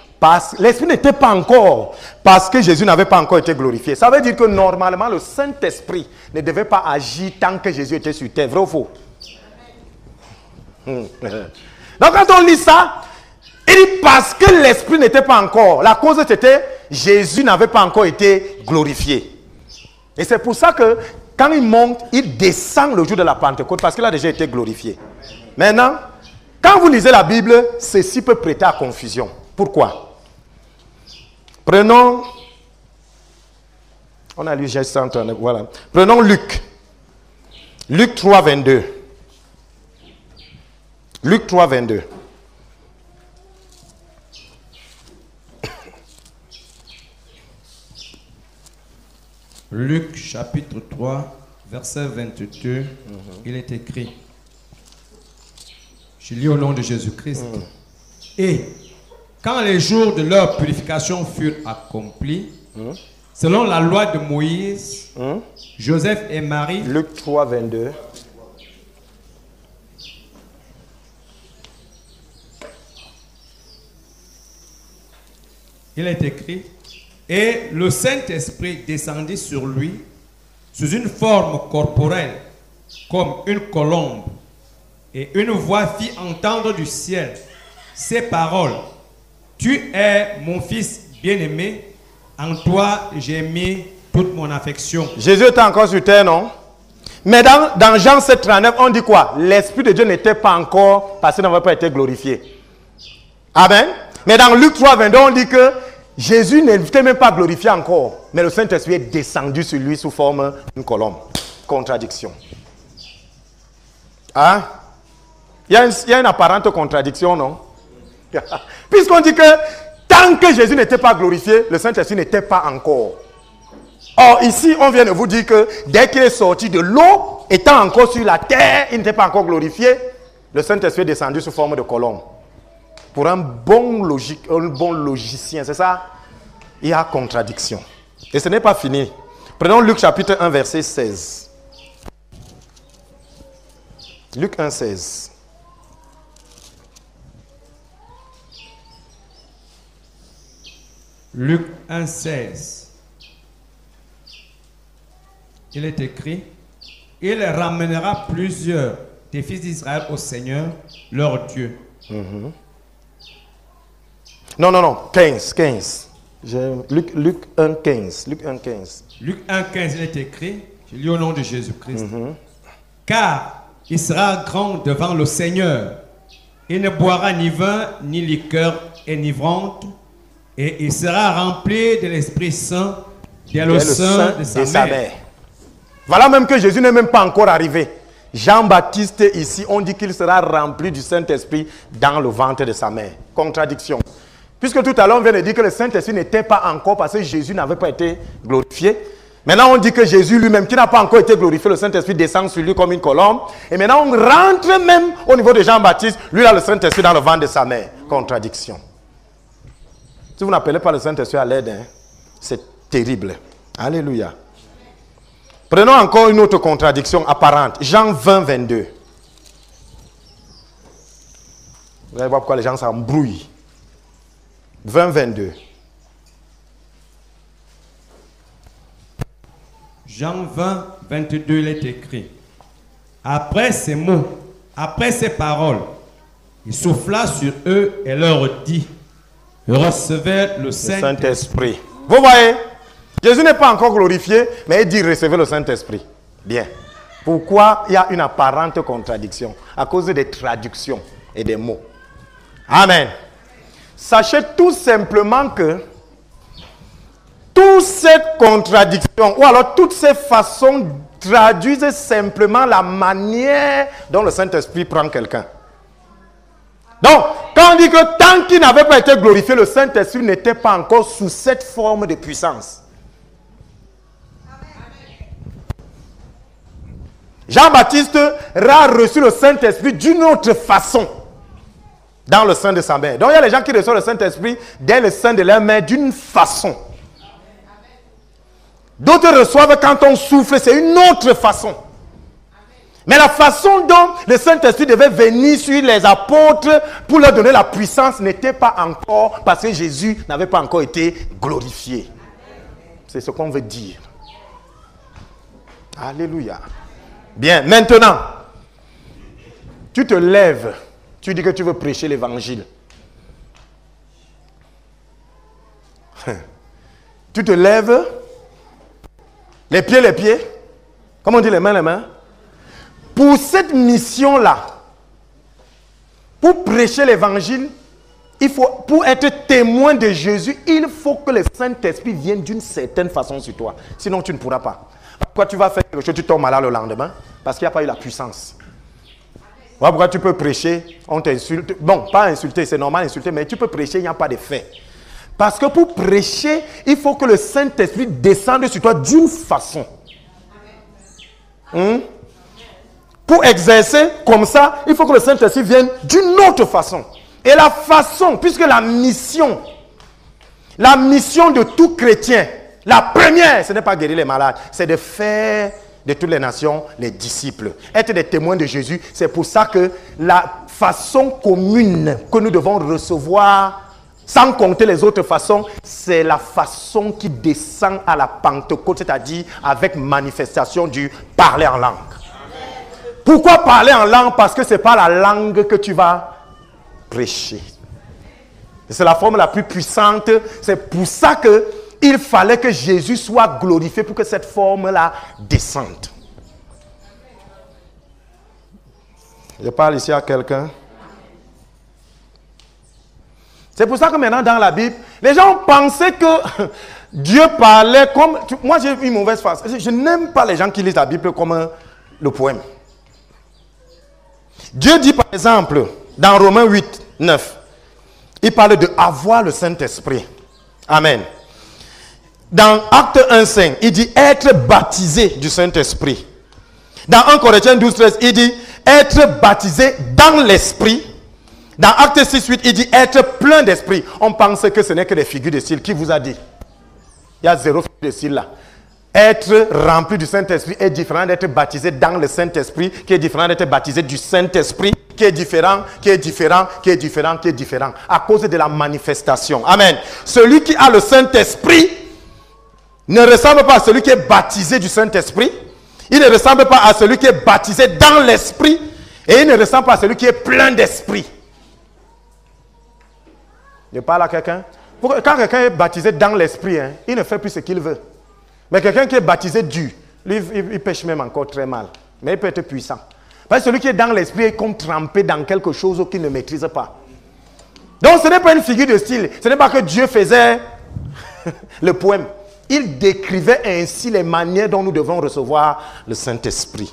L'Esprit n'était pas encore parce que Jésus n'avait pas encore été glorifié. Ça veut dire que normalement, le Saint-Esprit ne devait pas agir tant que Jésus était sur terre. Vrai ou faux? Donc quand on lit ça, il dit parce que l'Esprit n'était pas encore. La cause c'était Jésus n'avait pas encore été glorifié. Et c'est pour ça que quand il monte, il descend le jour de la Pentecôte parce qu'il a déjà été glorifié. Maintenant, quand vous lisez la Bible, ceci peut prêter à confusion. Pourquoi? Prenons, on a lu Genèse 139, voilà. Prenons Luc. Luc 3, 22. Luc 3, 22. Luc chapitre 3, verset 22, il est écrit, je lis au nom de Jésus-Christ, et quand les jours de leur purification furent accomplis, selon la loi de Moïse, Joseph et Marie... Luc 3, 22. Il est écrit, et le Saint-Esprit descendit sur lui sous une forme corporelle, comme une colombe, et une voix fit entendre du ciel ces paroles. Tu es mon fils bien-aimé, en toi j'ai mis toute mon affection. Jésus était encore sur terre, non? Mais dans Jean 7, 39, on dit quoi? L'Esprit de Dieu n'était pas encore, parce qu'il n'avait pas été glorifié. Amen. Mais dans Luc 3, 22, on dit que Jésus n'était même pas glorifié encore. Mais le Saint-Esprit est descendu sur lui sous forme d'une colombe. Contradiction. Hein? Il y a une apparente contradiction, non? Puisqu'on dit que tant que Jésus n'était pas glorifié, le Saint-Esprit n'était pas encore. Or, ici, on vient de vous dire que dès qu'il est sorti de l'eau, étant encore sur la terre, il n'était pas encore glorifié. Le Saint-Esprit est descendu sous forme de colombe. Pour un bon logicien, c'est ça? Il y a contradiction. Et ce n'est pas fini. Prenons Luc chapitre 1, verset 16. Luc 1, 16. Luc 1, 16. Il est écrit, il ramènera plusieurs des fils d'Israël au Seigneur, leur Dieu. Non, 15. Luc 1, 15. Luc 1, 15. Luc 1, 15, il est écrit, je lis au nom de Jésus-Christ. Car il sera grand devant le Seigneur. Il ne boira ni vin, ni liqueur enivrante, et il sera rempli de l'Esprit Saint dès le sein de sa mère. Voilà même que Jésus n'est même pas encore arrivé. Jean-Baptiste, ici, on dit qu'il sera rempli du Saint-Esprit dans le ventre de sa mère. Contradiction. Puisque tout à l'heure, on vient de dire que le Saint-Esprit n'était pas encore parce que Jésus n'avait pas été glorifié. Maintenant, on dit que Jésus lui-même, qui n'a pas encore été glorifié, le Saint-Esprit descend sur lui comme une colombe. Et maintenant, on rentre même au niveau de Jean-Baptiste. Lui, a le Saint-Esprit dans le ventre de sa mère. Contradiction. Si vous n'appelez pas le Saint-Esprit à l'aide, hein, c'est terrible. Alléluia. Prenons encore une autre contradiction apparente. Jean 20, 22. Vous allez voir pourquoi les gens s'embrouillent. 20, 22. Jean 20, 22, il est écrit. Après ces mots, après ces paroles, il souffla sur eux et leur dit, recevez le Saint-Esprit. Vous voyez, Jésus n'est pas encore glorifié, mais il dit recevez le Saint-Esprit. Bien. Pourquoi il y a une apparente contradiction? À cause des traductions et des mots. Amen. Sachez tout simplement que toutes ces contradictions, ou alors toutes ces façons traduisent simplement la manière dont le Saint-Esprit prend quelqu'un. Donc, quand on dit que tant qu'il n'avait pas été glorifié, le Saint-Esprit n'était pas encore sous cette forme de puissance. Jean-Baptiste a reçu le Saint-Esprit d'une autre façon dans le sein de sa mère. Donc, il y a les gens qui reçoivent le Saint-Esprit dans le sein de leur mère d'une façon. D'autres reçoivent quand on souffle, c'est une autre façon. Mais la façon dont le Saint-Esprit devait venir sur les apôtres pour leur donner la puissance n'était pas encore parce que Jésus n'avait pas encore été glorifié. C'est ce qu'on veut dire. Alléluia. Bien, maintenant, tu te lèves, tu dis que tu veux prêcher l'évangile. Tu te lèves, les pieds, comment on dit les mains? Pour cette mission-là, pour prêcher l'évangile, pour être témoin de Jésus, il faut que le Saint-Esprit vienne d'une certaine façon sur toi. Sinon, tu ne pourras pas. Pourquoi tu vas faire quelque chose, tu tombes malade le lendemain? Parce qu'il n'y a pas eu la puissance. Voilà pourquoi tu peux prêcher, on t'insulte. Bon, pas insulter, c'est normal insulter, mais tu peux prêcher, il n'y a pas de fait. Parce que pour prêcher, il faut que le Saint-Esprit descende sur toi d'une façon. Pour exercer comme ça, il faut que le Saint-Esprit vienne d'une autre façon. Et la façon, puisque la mission de tout chrétien, la première, ce n'est pas guérir les malades, c'est de faire de toutes les nations les disciples. Être des témoins de Jésus, c'est pour ça que la façon commune que nous devons recevoir, sans compter les autres façons, c'est la façon qui descend à la Pentecôte, c'est-à-dire avec manifestation du parler en langue. Pourquoi parler en langue? Parce que ce n'est pas la langue que tu vas prêcher. C'est la forme la plus puissante. C'est pour ça qu'il fallait que Jésus soit glorifié pour que cette forme-là descende. Je parle ici à quelqu'un. C'est pour ça que maintenant dans la Bible, les gens pensaient que Dieu parlait comme... Moi j'ai une mauvaise face. Je n'aime pas les gens qui lisent la Bible comme le poème. Dieu dit par exemple, dans Romains 8, 9, il parle de avoir le Saint-Esprit. Amen. Dans Acte 1, 5, il dit être baptisé du Saint-Esprit. Dans 1 Corinthiens 12, 13, il dit être baptisé dans l'Esprit. Dans Acte 6, 8, il dit être plein d'Esprit. On pense que ce n'est que des figures de style. Qui vous a dit? Il y a 0 figure de style là. Être rempli du Saint-Esprit est différent d'être baptisé dans le Saint-Esprit, qui est différent d'être baptisé du Saint-Esprit, qui est différent. À cause de la manifestation. Amen. Celui qui a le Saint-Esprit ne ressemble pas à celui qui est baptisé du Saint-Esprit. Il ne ressemble pas à celui qui est baptisé dans l'Esprit. Et il ne ressemble pas à celui qui est plein d'Esprit. Je parle à quelqu'un. Quand quelqu'un est baptisé dans l'Esprit, il ne fait plus ce qu'il veut. Mais quelqu'un qui est baptisé lui, il pêche même encore très mal. Mais il peut être puissant. Parce que celui qui est dans l'esprit est comme trempé dans quelque chose qu'il ne maîtrise pas. Donc ce n'est pas une figure de style. Ce n'est pas que Dieu faisait le poème. Il décrivait ainsi les manières dont nous devons recevoir le Saint-Esprit.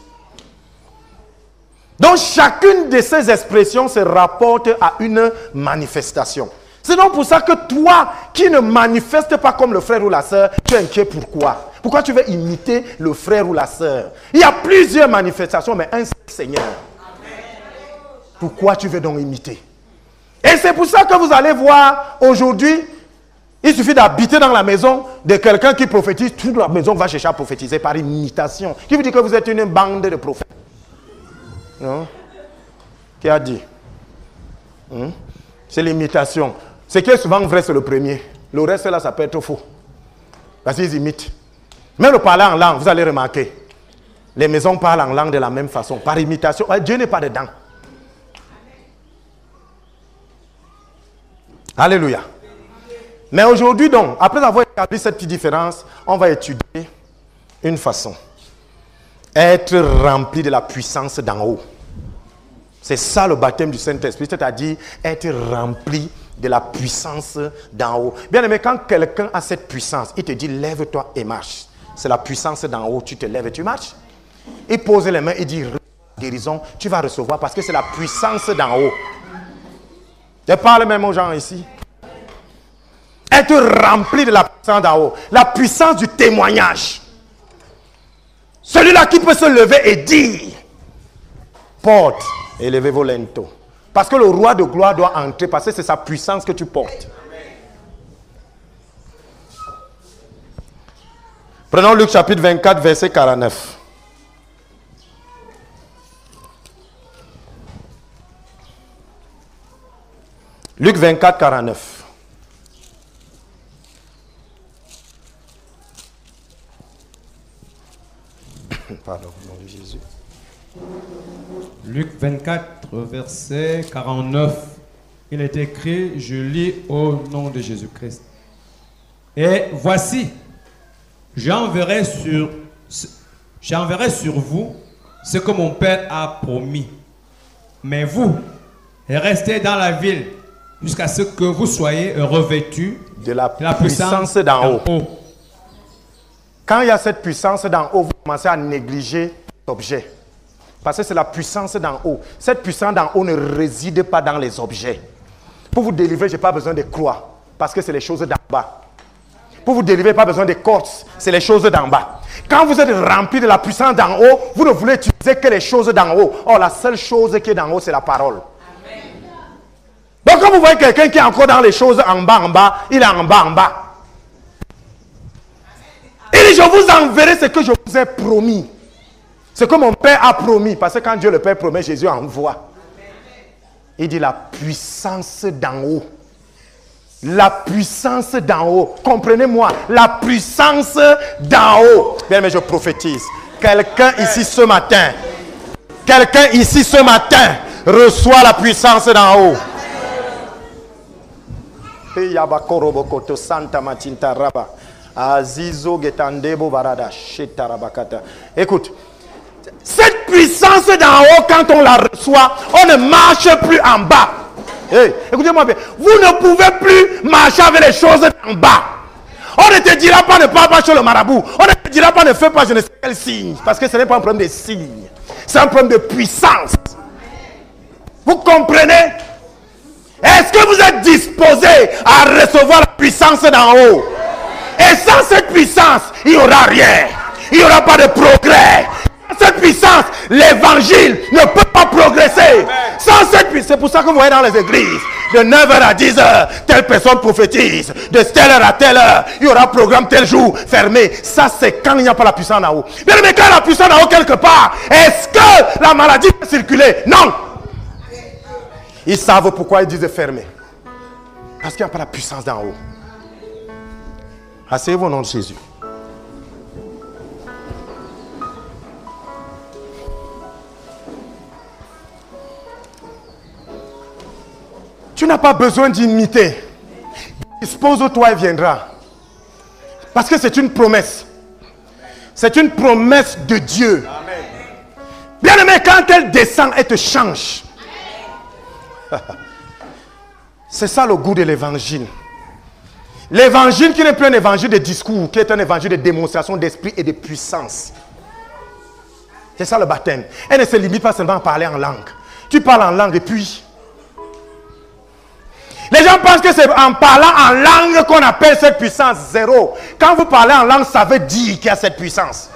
Donc chacune de ces expressions se rapporte à une manifestation. C'est donc pour ça que toi, qui ne manifestes pas comme le frère ou la sœur, tu es inquiet. Pourquoi? Pourquoi tu veux imiter le frère ou la sœur? Il y a plusieurs manifestations, mais un seul Seigneur. Pourquoi tu veux donc imiter? Et c'est pour ça que vous allez voir aujourd'hui, il suffit d'habiter dans la maison de quelqu'un qui prophétise, toute la maison va chercher à prophétiser par imitation. Qui vous dit que vous êtes une bande de prophètes? Non? Qui a dit? C'est l'imitation. Ce qui est souvent vrai, c'est le premier. Le reste, là, ça peut être faux. Parce qu'ils imitent. Même le parler en langue, vous allez remarquer. Les maisons parlent en langue de la même façon, par imitation. Dieu n'est pas dedans. Alléluia. Mais aujourd'hui, donc, après avoir établi cette petite différence, on va étudier une façon. Être rempli de la puissance d'en haut. C'est ça le baptême du Saint-Esprit, c'est-à-dire être rempli de la puissance d'en haut. Bien aimé, quand quelqu'un a cette puissance, il te dit lève-toi et marche. C'est la puissance d'en haut, tu te lèves et tu marches. Il pose les mains, il dit guérison, tu vas recevoir parce que c'est la puissance d'en haut. Je parle même aux gens ici. Être rempli de la puissance d'en haut, la puissance du témoignage. Celui-là qui peut se lever et dire porte. Élevez-vous lento. Parce que le roi de gloire doit entrer, parce que c'est sa puissance que tu portes. Prenons Luc chapitre 24, verset 49. Luc 24, 49. Pardon, mon Dieu Jésus. Luc 24, verset 49. Il est écrit, je lis au nom de Jésus-Christ. Et voici, j'enverrai sur vous ce que mon Père a promis. Mais vous, restez dans la ville jusqu'à ce que vous soyez revêtus De la puissance d'en haut. Quand il y a cette puissance d'en haut, vous commencez à négliger l'objet. Parce que c'est la puissance d'en haut. Cette puissance d'en haut ne réside pas dans les objets. Pour vous délivrer, je n'ai pas besoin de croix. Parce que c'est les choses d'en bas. Pour vous délivrer, pas besoin de corses. C'est les choses d'en bas. Quand vous êtes rempli de la puissance d'en haut, vous ne voulez utiliser que les choses d'en haut. Or, la seule chose qui est d'en haut, c'est la parole. Amen. Donc, quand vous voyez quelqu'un qui est encore dans les choses en bas, il est en bas. Il dit, je vous enverrai ce que je vous ai promis. Ce que mon Père a promis. Parce que quand Dieu le Père promet, Jésus envoie. Il dit la puissance d'en haut. La puissance d'en haut. Comprenez-moi. La puissance d'en haut. Bien, mais je prophétise. Quelqu'un ici ce matin reçoit la puissance d'en haut. Écoute. Cette puissance d'en haut, quand on la reçoit, on ne marche plus en bas. Hey, écoutez-moi bien. Vous ne pouvez plus marcher avec les choses d'en bas. On ne te dira pas ne pas chez le marabout. On ne te dira pas ne fais pas je ne sais quel signe. Parce que ce n'est pas un problème de signe. C'est un problème de puissance. Vous comprenez? Est-ce que vous êtes disposé à recevoir la puissance d'en haut? Et sans cette puissance, il n'y aura rien. Il n'y aura pas de progrès. Cette puissance, l'évangile ne peut pas progresser. Sans cette puissance, c'est pour ça que vous voyez dans les églises, de 9h à 10h, telle personne prophétise, de telle heure à telle heure, il y aura programme tel jour, fermé. Ça, c'est quand il n'y a pas la puissance en haut. Mais quand la puissance en haut quelque part, est-ce que la maladie peut circuler? Non. Ils savent pourquoi ils disent fermer. Parce qu'il n'y a pas la puissance d'en haut. Asseyez-vous au nom de Jésus. Tu n'as pas besoin d'imiter. Dispose-toi et viendra. Parce que c'est une promesse. C'est une promesse de Dieu. Bien-aimé, quand elle descend, elle te change. C'est ça le goût de l'évangile. L'évangile qui n'est plus un évangile de discours, qui est un évangile de démonstration d'esprit et de puissance. C'est ça le baptême. Elle ne se limite pas seulement à parler en langue. Tu parles en langue et puis... Les gens pensent que c'est en parlant en langue qu'on appelle cette puissance. Zéro. Quand vous parlez en langue, ça veut dire qu'il y a cette puissance.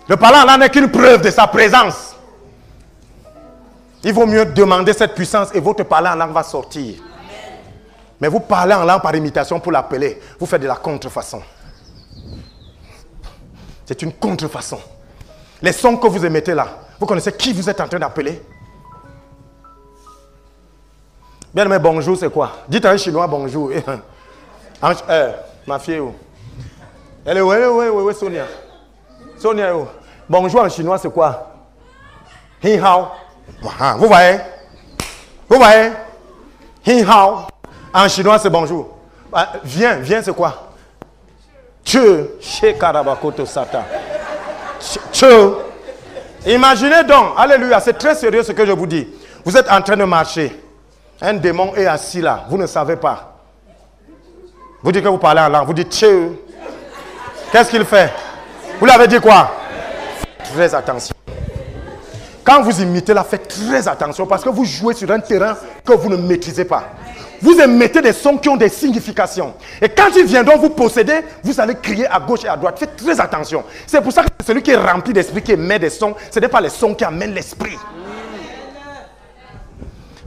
Le parler en langue n'est qu'une preuve de sa présence. Il vaut mieux demander cette puissance et votre parler en langue va sortir. Mais vous parlez en langue par imitation pour l'appeler. Vous faites de la contrefaçon. C'est une contrefaçon. Les sons que vous émettez là, vous connaissez qui vous êtes en train d'appeler? Bien aimé, bonjour, c'est quoi? Dites à un chinois bonjour. Ma fille, où? Elle est où? Oui, Sonia. Sonia, où? Bonjour en chinois, c'est quoi? Hi hao. Vous voyez? Vous voyez? Hi hao. En chinois, c'est bonjour. Viens, c'est quoi? Tchou. Chez Karabakoto Satan. Tchou. Imaginez donc, alléluia, c'est très sérieux ce que je vous dis. Vous êtes en train de marcher. Un démon est assis là, vous ne savez pas. Vous dites que vous parlez en langue, vous dites tchou. Qu'est-ce qu'il fait? Vous l'avez dit quoi? Très attention. Quand vous imitez là, faites très attention parce que vous jouez sur un terrain que vous ne maîtrisez pas. Vous émettez des sons qui ont des significations. Et quand ils viendront vous posséder, vous allez crier à gauche et à droite. Faites très attention. C'est pour ça que celui qui est rempli d'esprit, qui émet des sons, ce n'est pas les sons qui amènent l'esprit.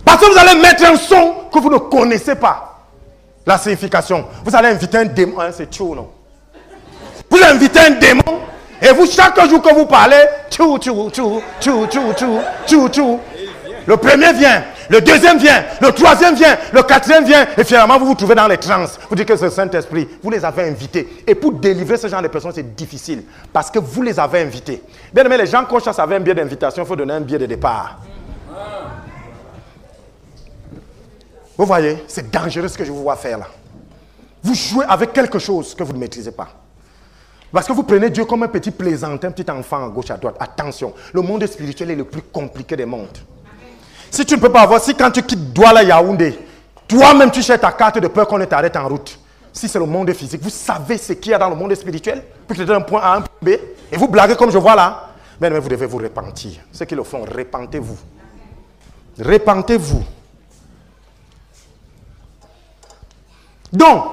Parce que vous allez mettre un son que vous ne connaissez pas. La signification. Vous allez inviter un démon. C'est tchou, non? Vous invitez un démon. Et vous, chaque jour que vous parlez, tchou, tchou, tchou, tchou, tchou, tchou, tchou, tchou. Le premier vient. Le deuxième vient, le troisième vient, le quatrième vient, et finalement vous vous trouvez dans les trans. Vous dites que c'est le Saint-Esprit. Vous les avez invités. Et pour délivrer ce genre de personnes, c'est difficile. Parce que vous les avez invités. Bien aimé, les gens qu'on chasse avec un billet d'invitation, il faut donner un billet de départ. Vous voyez, c'est dangereux ce que je vous vois faire là. Vous jouez avec quelque chose que vous ne maîtrisez pas. Parce que vous prenez Dieu comme un petit plaisantin, un petit enfant à gauche, à droite. Attention, le monde spirituel est le plus compliqué des mondes. Si tu ne peux pas avoir, si quand tu quittes Douala Yaoundé, toi-même tu cherches ta carte de peur qu'on ne t'arrête en route. Si c'est le monde physique, vous savez ce qu'il y a dans le monde spirituel pour que tu d'un point A à un point B. Et vous blaguez comme je vois là. Mais vous devez vous repentir. Ceux qui le font, repentez-vous. Repentez-vous. Donc,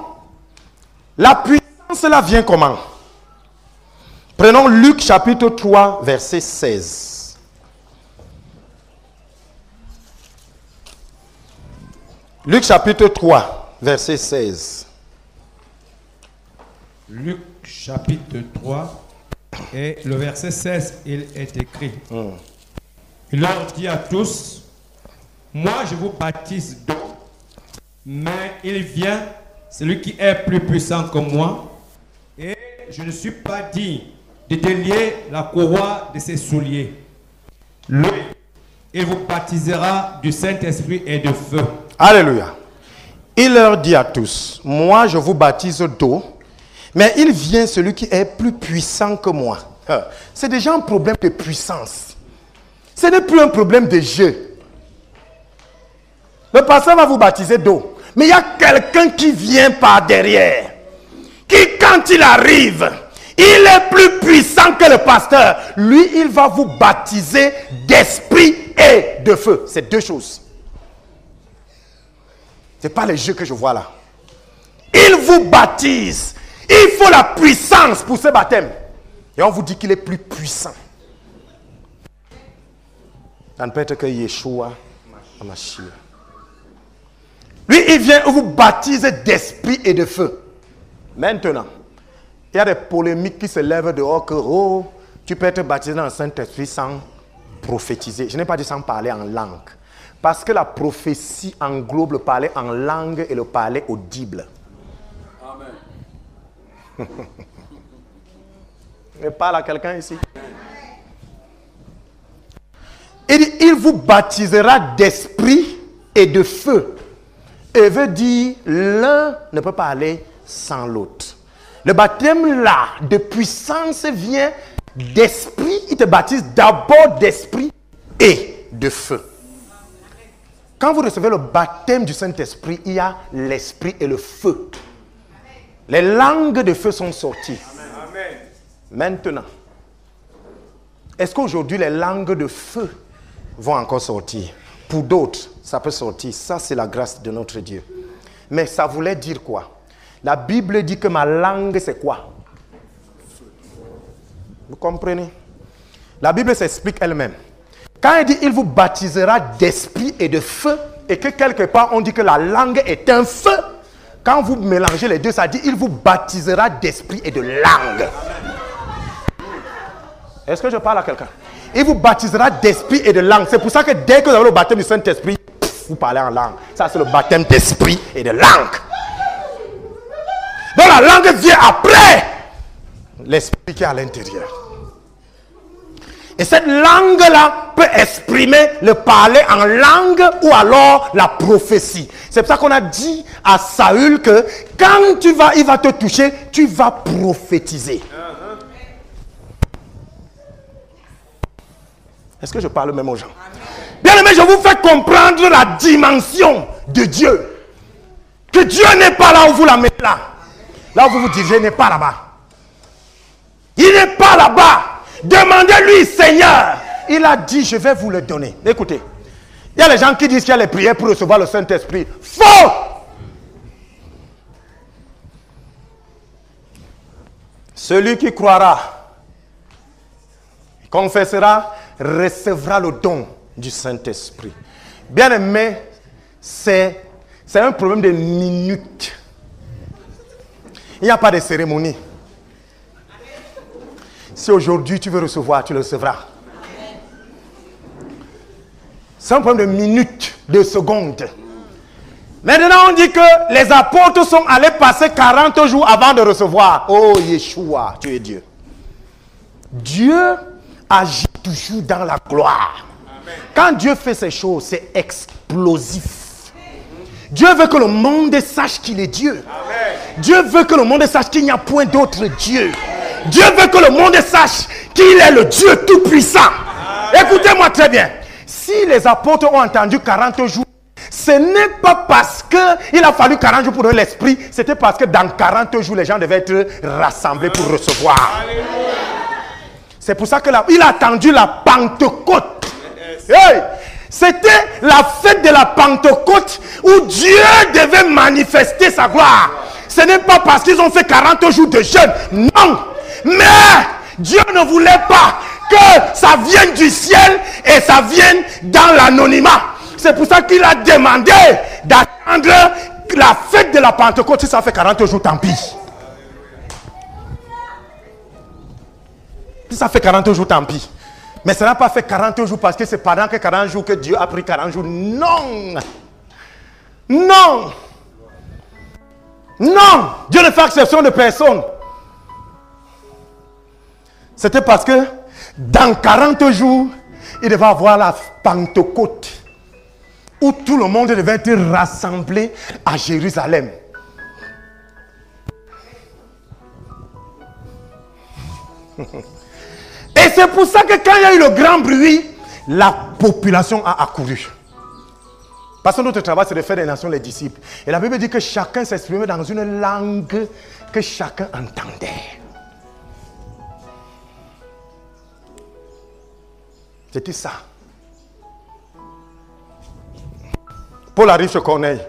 la puissance là vient comment? Prenons Luc chapitre 3, verset 16. Luc chapitre 3, verset 16. Luc chapitre 3 et le verset 16, il est écrit. Il leur dit à tous, moi je vous baptise d'eau, mais il vient celui qui est plus puissant que moi, et je ne suis pas digne de délier la courroie de ses souliers. Lui, il vous baptisera du Saint-Esprit et de feu. Alléluia. Il leur dit à tous, moi je vous baptise d'eau, mais il vient celui qui est plus puissant que moi. C'est déjà un problème de puissance. Ce n'est plus un problème de jeu. Le pasteur va vous baptiser d'eau, mais il y a quelqu'un qui vient par derrière, qui quand il arrive, il est plus puissant que le pasteur. Lui, il va vous baptiser d'esprit et de feu. C'est deux choses. Ce n'est pas les jeux que je vois là. Il vous baptise. Il faut la puissance pour ce baptême. Et on vous dit qu'il est plus puissant. Ça ne peut être que Yeshua HaMashiach. Lui, il vient vous baptiser d'esprit et de feu. Maintenant, il y a des polémiques qui se lèvent dehors que tu peux être baptisé dans le Saint-Esprit sans prophétiser. Je n'ai pas dit sans parler en langue. Parce que la prophétie englobe le parler en langue et le parler audible. Amen. Je parle à quelqu'un ici. Il dit, il vous baptisera d'esprit et de feu. Et veut dire, l'un ne peut pas aller sans l'autre. Le baptême là, de puissance vient d'esprit. Il te baptise d'abord d'esprit et de feu. Quand vous recevez le baptême du Saint-Esprit, il y a l'esprit et le feu. Les langues de feu sont sorties. Amen. Maintenant, est-ce qu'aujourd'hui les langues de feu vont encore sortir? Pour d'autres, ça peut sortir. Ça, c'est la grâce de notre Dieu. Mais ça voulait dire quoi? La Bible dit que ma langue, c'est quoi? Vous comprenez? La Bible s'explique elle-même. Quand elle dit il vous baptisera d'esprit et de feu, et que quelque part on dit que la langue est un feu, quand vous mélangez les deux, ça dit il vous baptisera d'esprit et de langue. Est-ce que je parle à quelqu'un? Il vous baptisera d'esprit et de langue. C'est pour ça que dès que vous avez le baptême du Saint-Esprit, vous parlez en langue. Ça, c'est le baptême d'esprit et de langue. Donc la langue vient après l'esprit qui est à l'intérieur. Et cette langue-là peut exprimer le parler en langue ou alors la prophétie. C'est pour ça qu'on a dit à Saül que quand il va te toucher, tu vas prophétiser. Est-ce que je parle même aux gens? Bien aimé, je vous fais comprendre la dimension de Dieu. Que Dieu n'est pas là où vous la mettez là. Là où vous vous dirigez, il n'est pas là-bas. Il n'est pas là-bas. Demandez-lui, Seigneur. Il a dit, je vais vous le donner. Écoutez, il y a les gens qui disent qu'il y a les prières pour recevoir le Saint-Esprit. Faux! Celui qui croira, confessera, recevra le don du Saint-Esprit. Bien aimé, c'est un problème de minutes. Il n'y a pas de cérémonie. Si aujourd'hui tu veux recevoir, tu le recevras. C'est un problème de minutes, de secondes. Maintenant, on dit que les apôtres sont allés passer 40 jours avant de recevoir. Oh, Yeshua, tu es Dieu. Dieu agit toujours dans la gloire. Amen. Quand Dieu fait ces choses, c'est explosif. Dieu veut que le monde sache qu'il est Dieu. Amen. Dieu veut que le monde sache qu'il n'y a point d'autre Dieu. Dieu veut que le monde sache qu'il est le Dieu tout-puissant. Écoutez-moi très bien. Si les apôtres ont entendu 40 jours, ce n'est pas parce qu'il a fallu 40 jours pour donner l'esprit, c'était parce que dans 40 jours, les gens devaient être rassemblés pour recevoir. C'est pour ça qu'il a attendu la Pentecôte. Hey, c'était la fête de la Pentecôte où Dieu devait manifester sa gloire. Ce n'est pas parce qu'ils ont fait 40 jours de jeûne. Non. Mais Dieu ne voulait pas que ça vienne du ciel et ça vienne dans l'anonymat. C'est pour ça qu'il a demandé d'attendre la fête de la Pentecôte. Si ça fait 40 jours, tant pis. Si ça fait 40 jours, tant pis. Mais ça n'a pas fait 40 jours parce que c'est pendant que 40 jours que Dieu a pris 40 jours. Non. Non. Non. Dieu ne fait exception de personne. C'était parce que dans 40 jours, il devait avoir la Pentecôte, où tout le monde devait être rassemblé à Jérusalem. Et c'est pour ça que quand il y a eu le grand bruit, la population a accouru. Parce que notre travail, c'est de faire des nations les disciples. Et la Bible dit que chacun s'exprimait dans une langue que chacun entendait. C'était ça. Paul arrive chez Corneille.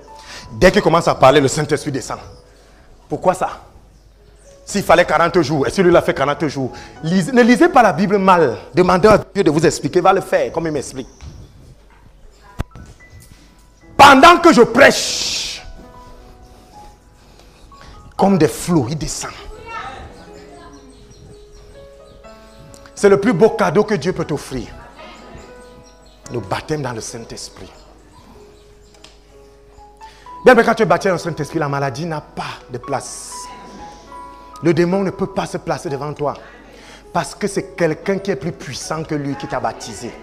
Dès qu'il commence à parler, le Saint-Esprit descend. Pourquoi ça? S'il fallait 40 jours, et si lui l'a fait 40 jours, ne lisez pas la Bible mal. Demandez à Dieu de vous expliquer. Il va le faire comme il m'explique. Pendant que je prêche, comme des flots, il descend. C'est le plus beau cadeau que Dieu peut t'offrir. Le baptême dans le Saint-Esprit. Bien, mais quand tu es baptisé dans le Saint-Esprit, la maladie n'a pas de place. Le démon ne peut pas se placer devant toi. Parce que c'est quelqu'un qui est plus puissant que lui qui t'a baptisé.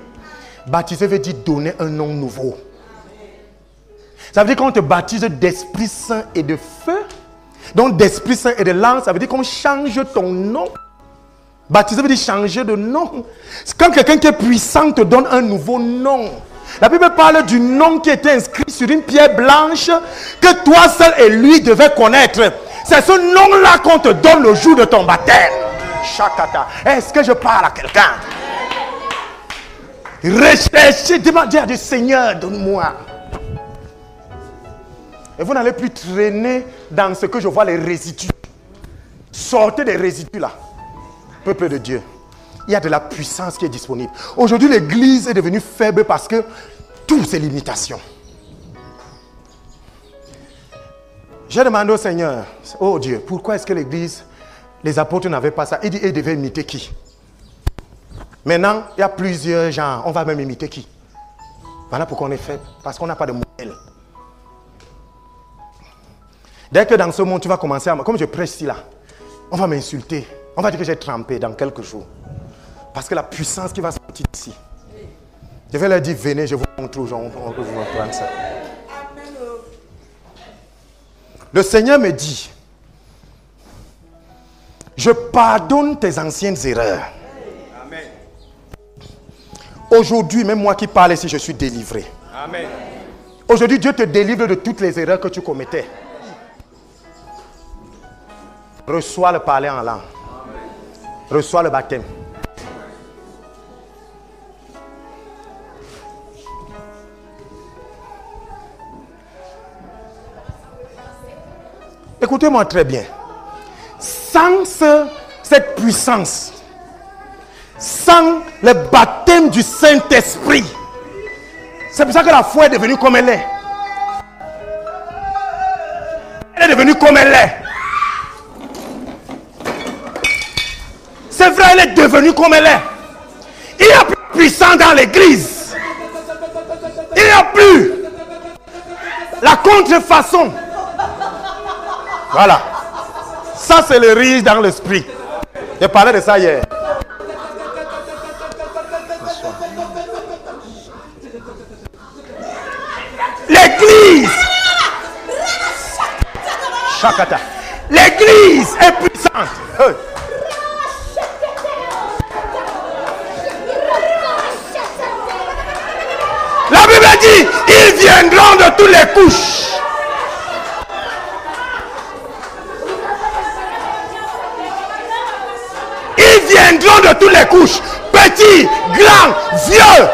Baptiser veut dire donner un nom nouveau. Ça veut dire qu'on te baptise d'Esprit Saint et de feu. Donc d'Esprit Saint et de langue, ça veut dire qu'on change ton nom. Baptiser veut dire changer de nom. Quand quelqu'un qui est puissant te donne un nouveau nom. La Bible parle du nom qui était inscrit sur une pierre blanche que toi seul et lui devez connaître. C'est ce nom-là qu'on te donne le jour de ton baptême. Shakata. Est-ce que je parle à quelqu'un? Recherchez, demandez à Dieu, Seigneur, donne-moi. Et vous n'allez plus traîner dans ce que je vois, les résidus. Sortez des résidus là. Peuple de Dieu. Il y a de la puissance qui est disponible. Aujourd'hui, l'église est devenue faible parce que tout c'est l'imitation. J'ai demandé au Seigneur, oh Dieu, pourquoi est-ce que l'église, les apôtres n'avaient pas ça? Il dit, ils devaient imiter qui? Maintenant, il y a plusieurs gens, on va même imiter qui? Voilà pourquoi on est faible, parce qu'on n'a pas de modèle. Dès que dans ce monde, tu vas commencer à... Comme je prêche ici là, on va m'insulter. On va dire que j'ai trempé dans quelques jours. Parce que la puissance qui va sortir ici. Je vais leur dire, venez, je vous montre où on peut vous prendre ça. Le Seigneur me dit, je pardonne tes anciennes erreurs. Amen. Aujourd'hui, même moi qui parle ici, je suis délivré. Amen. Aujourd'hui, Dieu te délivre de toutes les erreurs que tu commettais. Reçois le parler en langue. Reçois le baptême. Écoutez-moi très bien. Sans cette puissance, sans le baptême du Saint-Esprit, c'est pour ça que la foi est devenue comme elle est. Elle est devenue comme elle est. C'est vrai, elle est devenue comme elle est. Il n'y a plus de puissance dans l'église. Il n'y a plus. contrefaçon. Voilà. Ça, c'est le riche dans l'esprit. J'ai parlé de ça hier. L'église. Chakata. L'église est puissante. La Bible dit, ils viendront de toutes les couches. Ils viendront de toutes les couches. Petits, grands, vieux,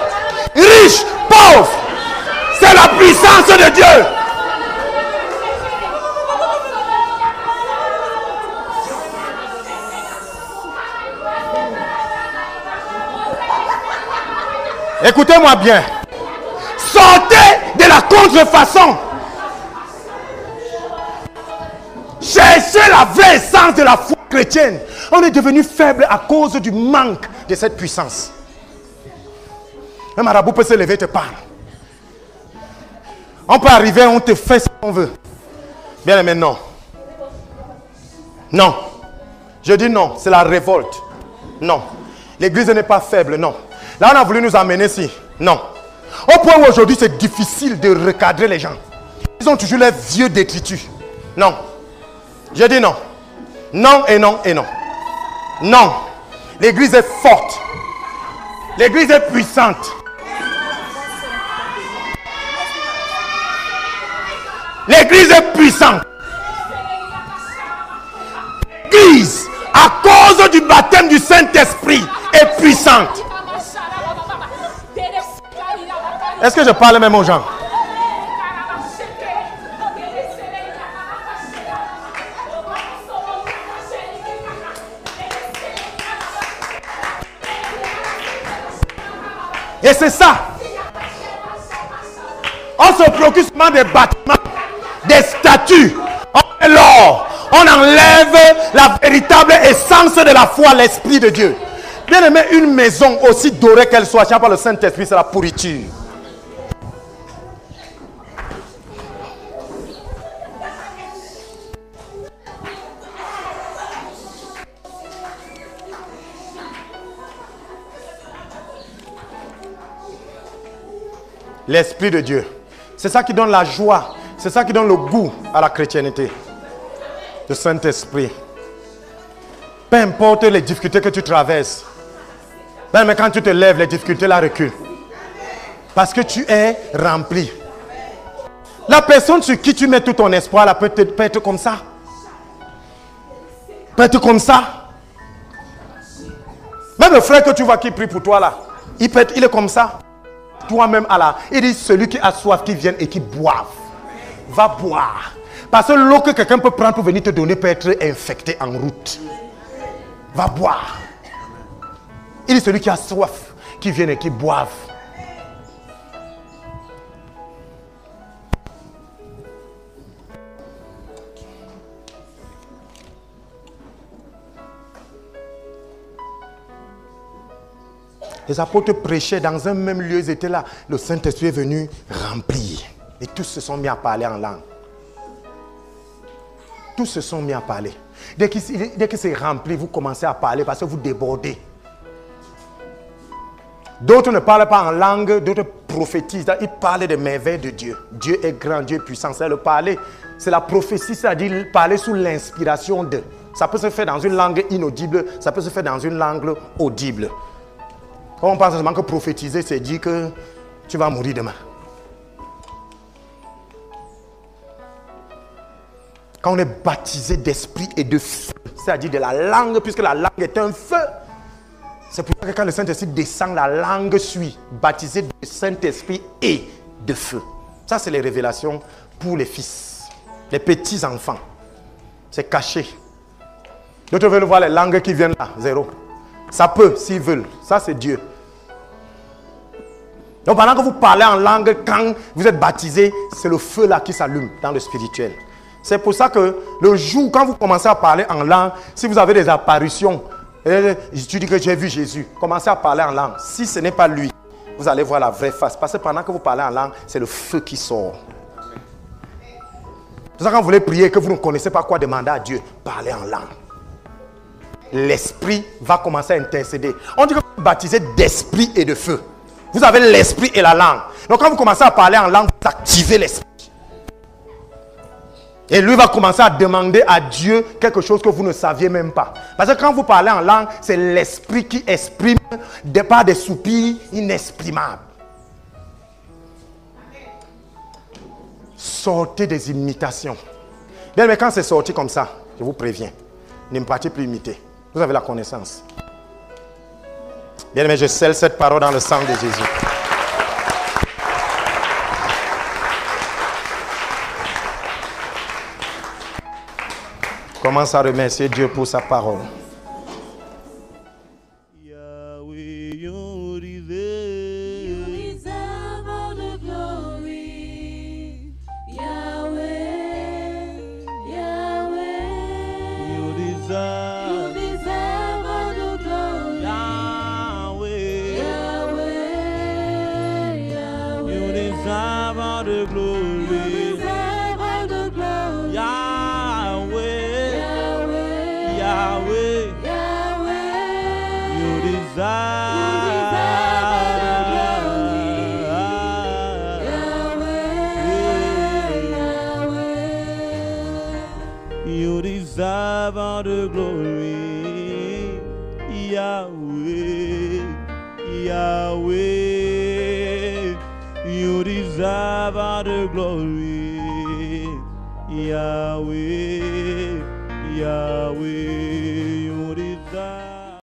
riches, pauvres. C'est la puissance de Dieu. Écoutez-moi bien. Sortez de la contrefaçon. Cherchez la vraie essence de la foi chrétienne. On est devenu faible à cause du manque de cette puissance. Un marabout peut se lever et te parler. On peut arriver, on te fait ce qu'on veut. Bien aimé, non. Non. Je dis non, c'est la révolte. Non. L'église n'est pas faible, non. Là, on a voulu nous amener ici. Non. Au point où aujourd'hui, c'est difficile de recadrer les gens. Ils ont toujours les vieux détritus. Non. Je dis non. Non et non et non. Non. L'église est forte. L'église est puissante. L'église est puissante. L'église, à cause du baptême du Saint-Esprit, est puissante. Est-ce que je parle même aux gens? Et c'est ça. On se préoccupe seulement des bâtiments, des statues. On met l'or. On enlève la véritable essence de la foi, l'Esprit de Dieu. Bien aimé, une maison aussi dorée qu'elle soit, par le Saint-Esprit, c'est la pourriture. L'Esprit de Dieu. C'est ça qui donne la joie. C'est ça qui donne le goût à la chrétienté. Le Saint-Esprit. Peu importe les difficultés que tu traverses. Même quand tu te lèves, les difficultés la reculent. Parce que tu es rempli. La personne sur qui tu mets tout ton espoir là, peut être comme ça. Peut être comme ça. Même le frère que tu vois qui prie pour toi là, il est comme ça. Toi-même, Allah, il dit celui qui a soif, qui vienne et qui boive, va boire. Parce que l'eau que quelqu'un peut prendre pour venir te donner peut être infectée en route. Va boire. Il dit celui qui a soif, qui vienne et qui boive. Les apôtres prêchaient dans un même lieu, ils étaient là. Le Saint-Esprit est venu remplir. Et tous se sont mis à parler en langue. Tous se sont mis à parler. Dès que c'est rempli, vous commencez à parler parce que vous débordez. D'autres ne parlent pas en langue, d'autres prophétisent. Ils parlent des merveilles de Dieu. Dieu est grand, Dieu est puissant. C'est le parler. C'est la prophétie, c'est-à-dire parler sous l'inspiration de. Ça peut se faire dans une langue inaudible, ça peut se faire dans une langue audible. On pense seulement que prophétiser, c'est dire que tu vas mourir demain. Quand on est baptisé d'esprit et de feu, c'est-à-dire de la langue, puisque la langue est un feu. C'est pour ça que quand le Saint-Esprit descend, la langue suit. Baptisé de Saint-Esprit et de feu. Ça, c'est les révélations pour les fils, les petits enfants. C'est caché. D'autres veulent voir les langues qui viennent là, zéro. Ça peut, s'ils veulent. Ça, c'est Dieu. Donc, pendant que vous parlez en langue, quand vous êtes baptisé, c'est le feu là qui s'allume dans le spirituel. C'est pour ça que le jour, quand vous commencez à parler en langue, si vous avez des apparitions, tu dis que j'ai vu Jésus, commencez à parler en langue. Si ce n'est pas lui, vous allez voir la vraie face. Parce que pendant que vous parlez en langue, c'est le feu qui sort. C'est ça quand vous voulez prier et que vous ne connaissez pas quoi demander à Dieu, parlez en langue. L'esprit va commencer à intercéder. On dit que vous êtes baptisé d'esprit et de feu. Vous avez l'esprit et la langue. Donc quand vous commencez à parler en langue, vous activez l'esprit. Et lui va commencer à demander à Dieu quelque chose que vous ne saviez même pas. Parce que quand vous parlez en langue, c'est l'esprit qui exprime par des soupirs inexprimables. Sortez des imitations. Bien, mais quand c'est sorti comme ça, je vous préviens, ne me partez plus imiter. Vous avez la connaissance. Bien, mais je scelle cette parole dans le sang de Jésus. Commence à remercier Dieu pour sa parole. Yahweh, you You deserve. deserve all the glory. Yahweh, Yahweh. You You deserve. deserve all the glory. Yahweh. Yahweh, Yahweh. You deserve all the You glory. deserve all the glory. Yahweh. Yahweh, Yahweh. Yahweh. You deserve all the glory. Yahweh, Yahweh, you deserve all the glory. Yahweh, Yahweh.